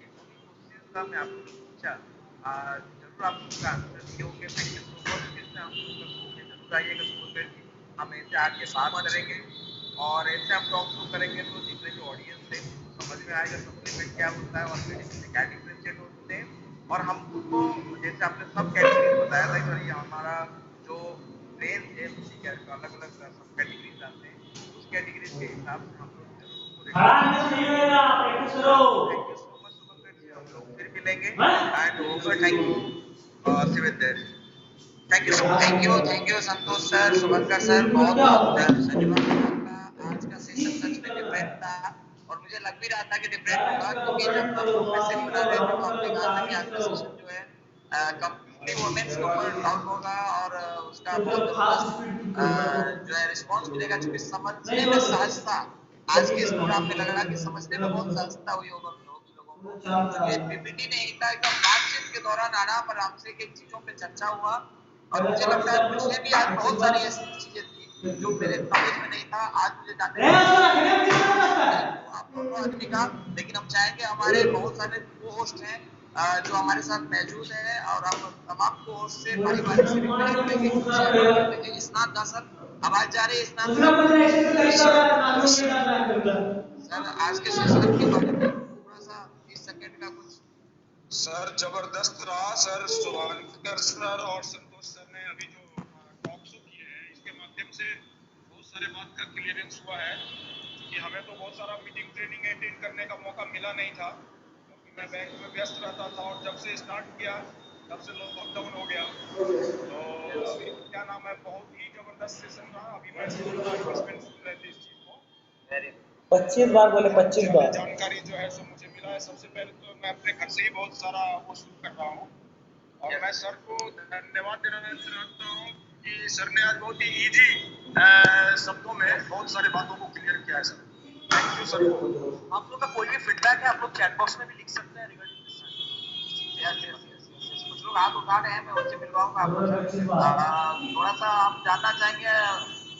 Speaker 2: एक क्वेश्चन था मैं आपको पूछा जरूर आप उसका आंसर दिए होंगे। Thank you so much. फिर से हम जरूर आइएगा स्कूल में हम ऐसे आगे बात करेंगे और ऐसे हम टॉक शो करेंगे तो जितने भी ऑडियंस है समझ में आएगा सप्लीमेंट क्या होता है और मेडिसिन क्या डिफरेंशिएट होते हैं और हम उनको जैसे आपने सब कैटेगरीज बताया था कि हमारा जो ब्रेन है उसी के अलग अलग सब कैटेगरीज आते हैं उस कैटेगरीज के हिसाब से हम लोग जरूर उनको thank you so much Shubhankar जी। हम लोग फिर मिलेंगे and over thank you Shivendra. Thank you Santosh sir Shubhankar sir बहुत धन्यवाद। आज का सेशन सच में डिफरेंट था और मुझे लग भी रहा था कि डिफरेंट होगा क्योंकि जब हम मैसेज बना रहे थे तो हमने कहा था कि आज का सेशन जो है
Speaker 1: कंप्लीटली वुमेन्स के ऊपर डाउन होगा और उसका बहुत जबरदस्त जो है रिस्पॉन्स मिलेगा, क्योंकि समझने में सहजता आज के इस प्रोग्राम में लगा कि समझने में बहुत सहजता हुई होगी लोगों को, क्योंकि पीपीटी नहीं था, एकदम बातचीत के दौरान आराम से एक चीजों पे चर्चा हुआ। और मुझे लगता है मुझे भी आज बहुत सारी ऐसी चीजें थी जो मेरे नॉलेज में नहीं था, आज मुझे जानने आप दोनों आदमी का। लेकिन हम चाहेंगे हमारे बहुत सारे को होस्ट हैं जो हमारे साथ मौजूद हैं, और हम तमाम को होस्ट से बारी-बारी से रिक्वेस्ट करेंगे स्नान का सर आवाज जा रही है स्नान सर आज के सेशन के बारे में थोड़ा सा 20 सेकंड का कुछ।
Speaker 6: सर जबरदस्त रहा सर, शुभांकर सर और संतोष सर ने अभी जो टॉक शो किए हैं इसके माध्यम से बहुत सारे बात का क्लियरेंस हुआ है कि हमें तो बहुत सारा मीटिंग ट्रेनिंग अटेंड करने का मौका मिला नहीं था, क्योंकि मैं बैंक में व्यस्त रहता था, और जब से स्टार्ट किया तब से लॉकडाउन हो गया। तो क्या नाम है, बहुत ही जबरदस्त सेशन रहा। अभी मैं सुन रहे थे इस चीज को
Speaker 4: 25 बार बोले, 25 बार
Speaker 6: जानकारी जो है सो मुझे मिला है। सबसे पहले तो मैं अपने घर से ही बहुत सारा वो शुरू कर रहा हूँ, और मैं सर को धन्यवाद देना चाहता हूँ कि सर ने आज बहुत ही इजी शब्दों में बहुत सारी बातों को क्लियर किया है सर। Thank you sir.
Speaker 1: आप लोग का कोई भी फीडबैक है आप लोग चैट बॉक्स में भी लिख सकते हैं रिगार्डिंग दिस सर। कुछ लोग हाथ उठा रहे हैं, मैं उनसे मिलवाऊंगा आपको। थोड़ा सा हम जानना चाहेंगे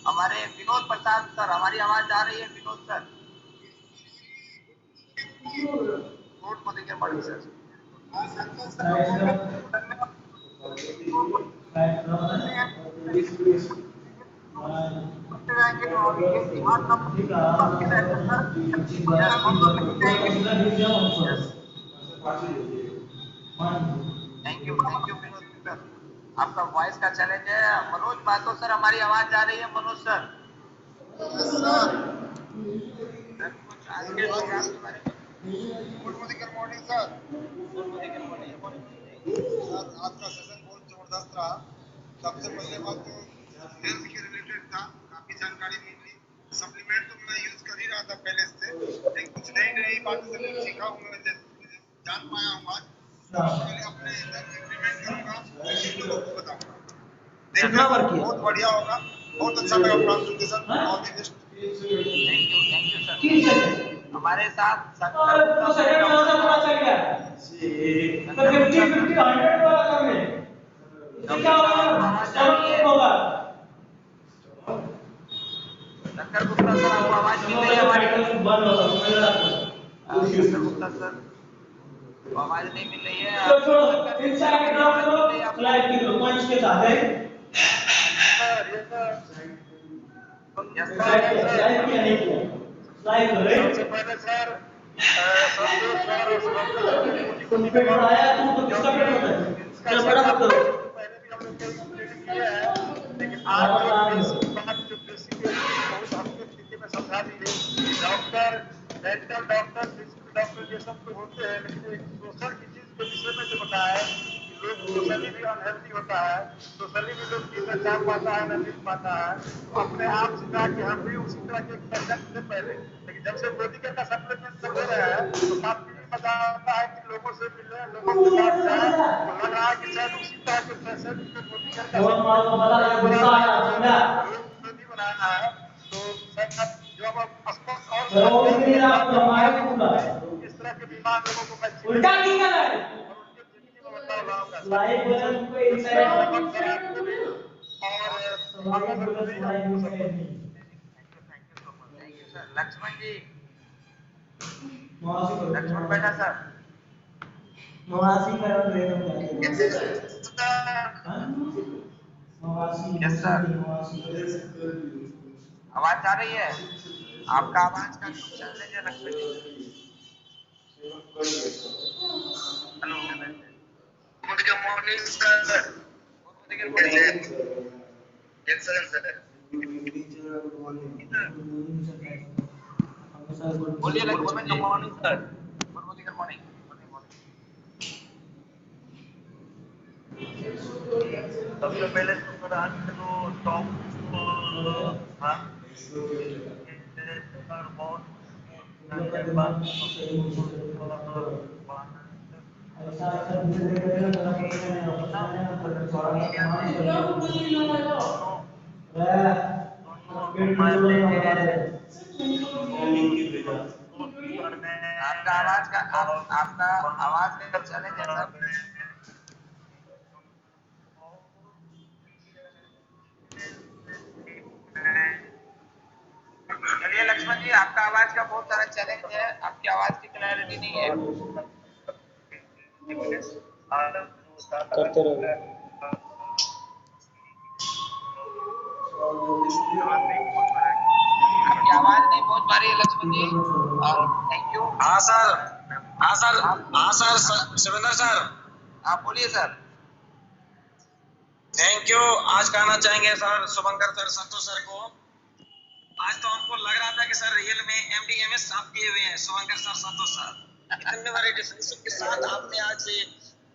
Speaker 1: हमारे विनोद प्रसाद सर, हमारी आवाज आ रही है विनोद सर? वोट को देखिए बड़ी sir. Thank you Vinod sir, आपका वॉइस का चैलेंज है। मनोज माथुर सर, हमारी आवाज आ रही है मनोज सर? कुछ आज के प्रोग्राम के बारे में।
Speaker 6: Good morning sir. सर आज का सेशन बहुत जबरदस्त रहा। सबसे पहले बात तो हेल्थ के रिलेटेड था, काफी जानकारी मिली। सप्लीमेंट तो मैं यूज कर ही रहा था पहले से, लेकिन कुछ नई बातें से सीखा हूँ, मैं जान पाया हूँ आज। पहले अपने इम्प्लीमेंट करूंगा, फिर लोगों को बताऊंगा। देखिए बहुत बढ़िया होगा, बहुत अच्छा लगा presentation. All the best.
Speaker 1: Thank you sir. हमारे साथ शंकर गुप्ता सर, आपको आवाज मिल रही है हमारी? शंकर गुप्ता सर आवाज नहीं मिल रही है। सबसे पहले सर पहले भी हम लोग किया है, लेकिन आज जो बेसिकली बहुत हमको स्थिति में समझा दी है। Doctor, medical doctor, physical doctor ये सब तो होते हैं, लेकिन एक सोशल की चीज के विषय में जो बताया है कि लोग सोशली भी अनहेल्दी होता है, सोशली भी लोग चीज न जान पाता है न मिल पाता है, तो अपने आप से कहा कि हम भी उसी तरह के पेशेंट थे पहले, लेकिन जब से मोदी का सप्लीमेंट सब हो रहा है तो काफी मजा आता है कि लोगों से मिले, लोगों के साथ जाए, तो लग रहा है कि शायद उसी तरह के पेशेंट को मोदी का बनाया है। तो शायद जो हम स्पष्ट और इस तरह के बीमार लोगों को मैं उल्टा नहीं कर रहा है और उनके जिंदगी में बदलाव लाऊंगा। Thank you sir. Laxman ji, Laxman बेटा सर, यस सर, आवाज आ रही है? आपका आवाज का कुछ चैलेंज है Laxman ji. Hello, good morning sir. Good morning excellent sir. बोलिए Laxman ji. Good morning sir. Good morning. सबसे पहले तो सर आज जो टॉप था बहुत आपका आवाज का आपका आवाज का चैलेंज है सर। चलिए लक्ष्मण जी, आपका आवाज का बहुत सारा चैलेंज है, आपकी आवाज की क्लैरिटी नहीं है।
Speaker 7: करते रहो।
Speaker 1: आपकी आवाज नहीं पहुंच पा रही है लक्ष्मण जी। Thank you.
Speaker 6: हाँ सर, हाँ सर, हाँ सर, शिवेंद्र सर।
Speaker 1: आप बोलिए सर।
Speaker 6: Thank you. आज कहना चाहेंगे sir Shubhankar sir, Santosh sir को। आज तो हमको लग रहा था कि सर रियल में MD/MS आप किए हुए हैं, शुभंकर सर, संतोष सर। इतने बड़े डिफिनेशन के साथ आपने आज,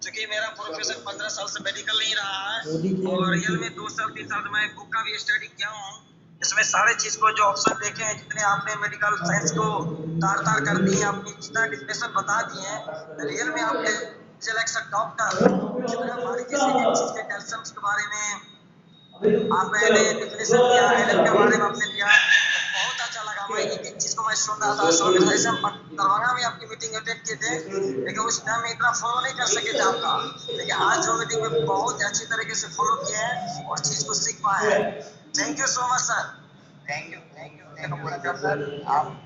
Speaker 6: चूंकि मेरा प्रोफेशन 15 साल से मेडिकल नहीं रहा है और रियल में 2 साल 3 साल मैं बुक का भी स्टडी किया हूँ, इसमें सारे चीज को जो ऑप्शन देखे हैं, जितने आपने मेडिकल साइंस को तार तार कर दिए, आपने जितना डिफिनेशन बता दिए हैं, रियल में आपने डॉक्टर जितना बारीकी से एक चीज के कैल्शियम के बारे में आपने डिफिनेशन दिया, एलएम के बारे में आपने दिया, बहुत अच्छा लगा। मैं एक एक चीज को मैं सुन रहा था, जैसे हम दरभंगा में आपकी मीटिंग अटेंड किए थे, लेकिन उस टाइम में इतना फॉलो नहीं कर सके थे आपका, लेकिन आज जो मीटिंग में बहुत अच्छी तरीके से फॉलो किए हैं और चीज को सीख पाए हैं। Thank you so much sir.
Speaker 1: Thank you sir.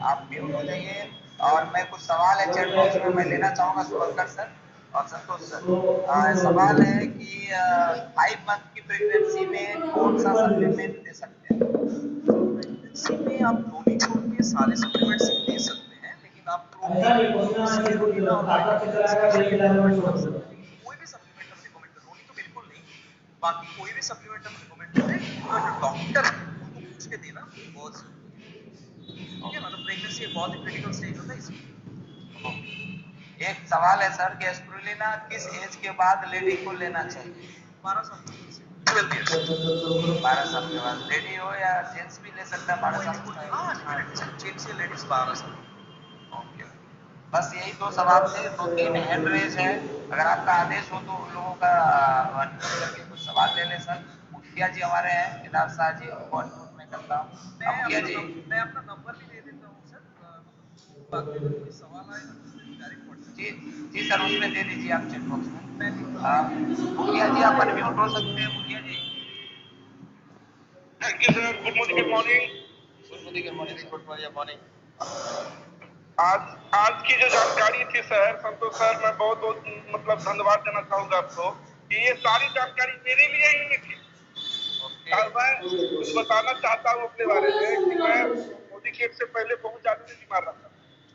Speaker 1: आप म्यूट हो जाइए। और मैं कुछ सवाल है चैट बॉक्स में मैं लेना चाहूंगा शुभंकर सर और संतोष सर। सवाल है कि 5 मंथ की प्रेगनेंसी में कौन सा सप्लीमेंट दे सकते हैं?
Speaker 5: इसमें आप प्रोटीन छोड़ के सारे सप्लीमेंट्स दे सकते हैं, लेकिन आप प्रोटीन स्पिरुलिना और कोई भी सप्लीमेंट हम रिकमेंड करें, प्रोटीन तो बिल्कुल नहीं, बाकी कोई भी सप्लीमेंट हम रिकमेंड करें तो जो डॉक्टर है उनको पूछ के देना बहुत जरूरी है। ठीक है, मतलब प्रेगनेंसी एक बहुत ही क्रिटिकल स्टेज होता है इसमें।
Speaker 1: एक सवाल है सर कि स्पिरुलिना किस एज के बाद लेडी को लेना चाहिए?
Speaker 5: 12 साल से 12 years
Speaker 1: 12 साल के बाद लेडी हो या जेंट्स भी ले सकता है 12 साल के बाद?
Speaker 5: हाँ, जेंट्स या लेडीज 12 साल।
Speaker 1: ओके, बस यही 2 सवाल थे। 2-3 हैंड रेज है, अगर आपका आदेश हो तो उन लोगों का अनम्यूट करके कुछ सवाल ले ले सर। मुखिया जी हमारे हैं, केदार शाह जी, उनको अनम्यूट मैं करता हूँ। मुखिया जी,
Speaker 5: मैं अपना नंबर भी दे देता हूँ सर, बाद में कोई सवाल आए ना डायरेक्ट व्हाट्सएप।
Speaker 1: जी सर, उसमें दे दीजिए आप चैट बॉक्स में। मुखिया जी आप अनम्यूट हो सकते हैं, मुखिया ji.
Speaker 6: Thank you sir. Good morning. Good morning.
Speaker 1: Good morning.
Speaker 6: आज की जो जानकारी थी सर, संतोष सर, मैं बहुत बहुत मतलब धन्यवाद देना चाहूंगा आपको कि ये सारी जानकारी मेरे लिए ही थी। और मैं कुछ बताना चाहता हूँ अपने बारे में कि मैं मोदी केट से पहले बहुत ज्यादा बीमार रहता था।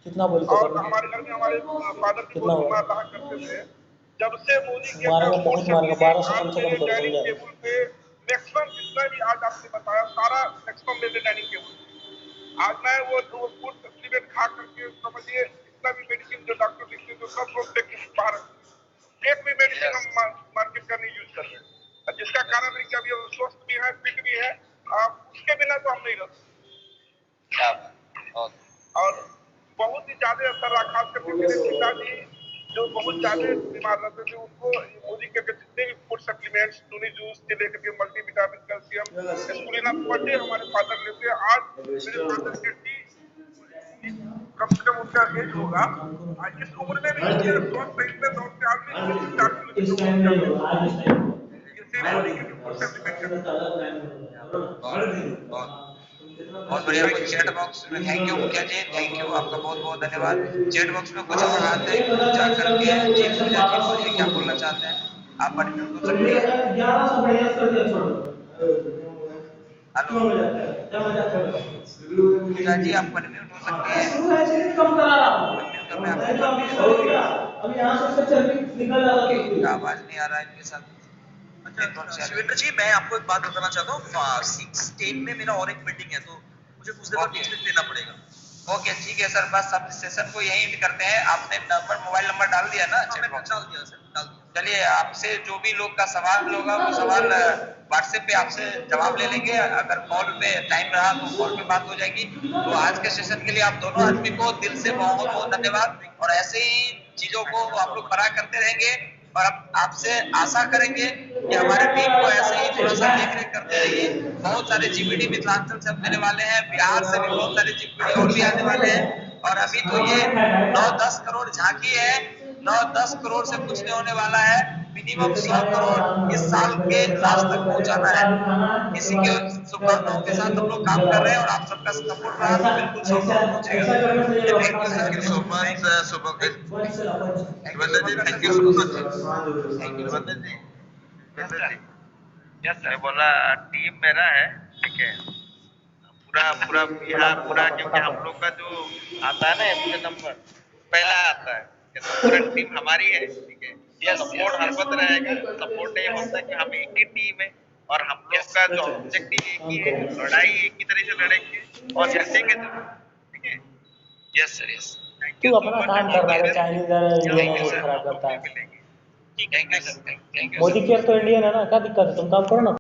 Speaker 7: कितना बोलते
Speaker 6: और हमारे घर में हमारे फादर भी बहुत बीमार रहा करते थे। जब से मोदी केट
Speaker 7: मारेगा, बहुत मारेगा, 12 से कम से कम कर
Speaker 6: डाइनिंग
Speaker 7: समझा।
Speaker 6: टेबल पे मैक्सिमम जितना भी आज आपने बताया सारा मैक्सिमम मेरे डाइनिंग टेबल। आज मैं वो फूड सप्लीमेंट खा करके समझिए जितना भी मेडिसिन जो डॉक्टर लिखते हैं तो सब लोग बाहर एक भी मेडिसिन हम मार्केट का नहीं यूज कर रहे हैं, जिसका कारण है कि अभी हम स्वस्थ भी है, फिट भी है। उसके बिना तो हम नहीं रह सकते। और बहुत ही ज्यादा असर रहा, खास करके मेरे पिताजी जो बहुत ज्यादा बीमार रहते थे, उनको मोदी के जितने भी फूड सप्लीमेंट्स, टूनी जूस से लेकर के multivitamin, calcium, spirulina per day हमारे फादर लेते हैं। आज मेरे फादर के कम से कम उनका एज होगा, आज इस उम्र में भी स्वस्थ सही में दौड़ते आदमी
Speaker 1: बहुत बढ़िया। चैट बॉक्स में थैंक यू मुखिया जी, थैंक यू, आपका बहुत बहुत धन्यवाद। चैट बॉक्स में कुछ लोग आते हैं जा करके जी पूजा जी बोलिए क्या बोलना चाहते हैं, आप अनम्यूट हो सकते हैं। हेलो पूजा जी, आप अनम्यूट हो सकते हैं। अनम्यूट करने आपको आवाज नहीं आ रहा है इनके साथ।
Speaker 5: शिवेंद्र जी, मैं आपको एक बात बताना चाहता हूँ, 16 में मेरा और एक मीटिंग है, तो मुझे कुछ देर बाद बीच में लेना पड़ेगा।
Speaker 1: ओके ठीक है सर, बस अब सेशन को यही एंड करते हैं। आपने मोबाइल नंबर डाल दिया ना?
Speaker 5: हाँ, मैंने डाल दिया सर, डाल दिया।
Speaker 1: चलिए, आपसे जो भी लोग का सवाल होगा वो सवाल व्हाट्सएप पे आपसे जवाब ले लेंगे। अगर कॉल पे टाइम रहा तो कॉल पे बात हो जाएगी। तो आज के सेशन के लिए आप दोनों आदमी को दिल से बहुत बहुत धन्यवाद। और ऐसे ही चीजों को हम लोग बड़ा करते रहेंगे और आपसे आशा करेंगे कि हमारे टीम को ऐसे ही थोड़ा सा देख रेख करते रहिए। बहुत सारे जीपीडी मिथिलांचल से मिलने वाले हैं, बिहार से भी बहुत सारे जीपीडी और भी आने वाले हैं। और अभी तो ये 9-10 करोड़ झांकी है, 9-10 करोड़ से कुछ नहीं होने वाला है। मिनिमम 100 करोड़ इस साल के लास्ट तक पहुंचाना है। इसी के शुभकामनाओं के साथ हम लोग काम कर रहे हैं और आप सबका सपोर्ट रहा तो बिल्कुल 100 करोड़ पहुंचेगा।
Speaker 6: Thank you so much Shubhankar ji, thank you so much. Thank you ji.
Speaker 1: Yes
Speaker 3: मैं बोला टीम मेरा है, ठीक है, पूरा बिहार पूरा, क्योंकि हम लोग का जो आता है ना एमपी नंबर पहला आता है, तो पूरा टीम हमारी है, ठीक है। ये सपोर्ट हर वक्त रहेगा। सपोर्ट नहीं होता कि हम एक ही टीम है और हम लोग का जो ऑब्जेक्टिव एक ही है, लड़ाई एक ही तरह से लड़ेंगे और जीतेंगे जरूर, ठीक है।
Speaker 1: Yes sir, yes.
Speaker 7: तू अपना काम कर रहा है, चाइनीज इंडियन है, वो खराब करता है।
Speaker 1: Thank you sir, thank you.
Speaker 7: Modi care तो इंडियन है ना, क्या दिक्कत है, तुम काम करो ना।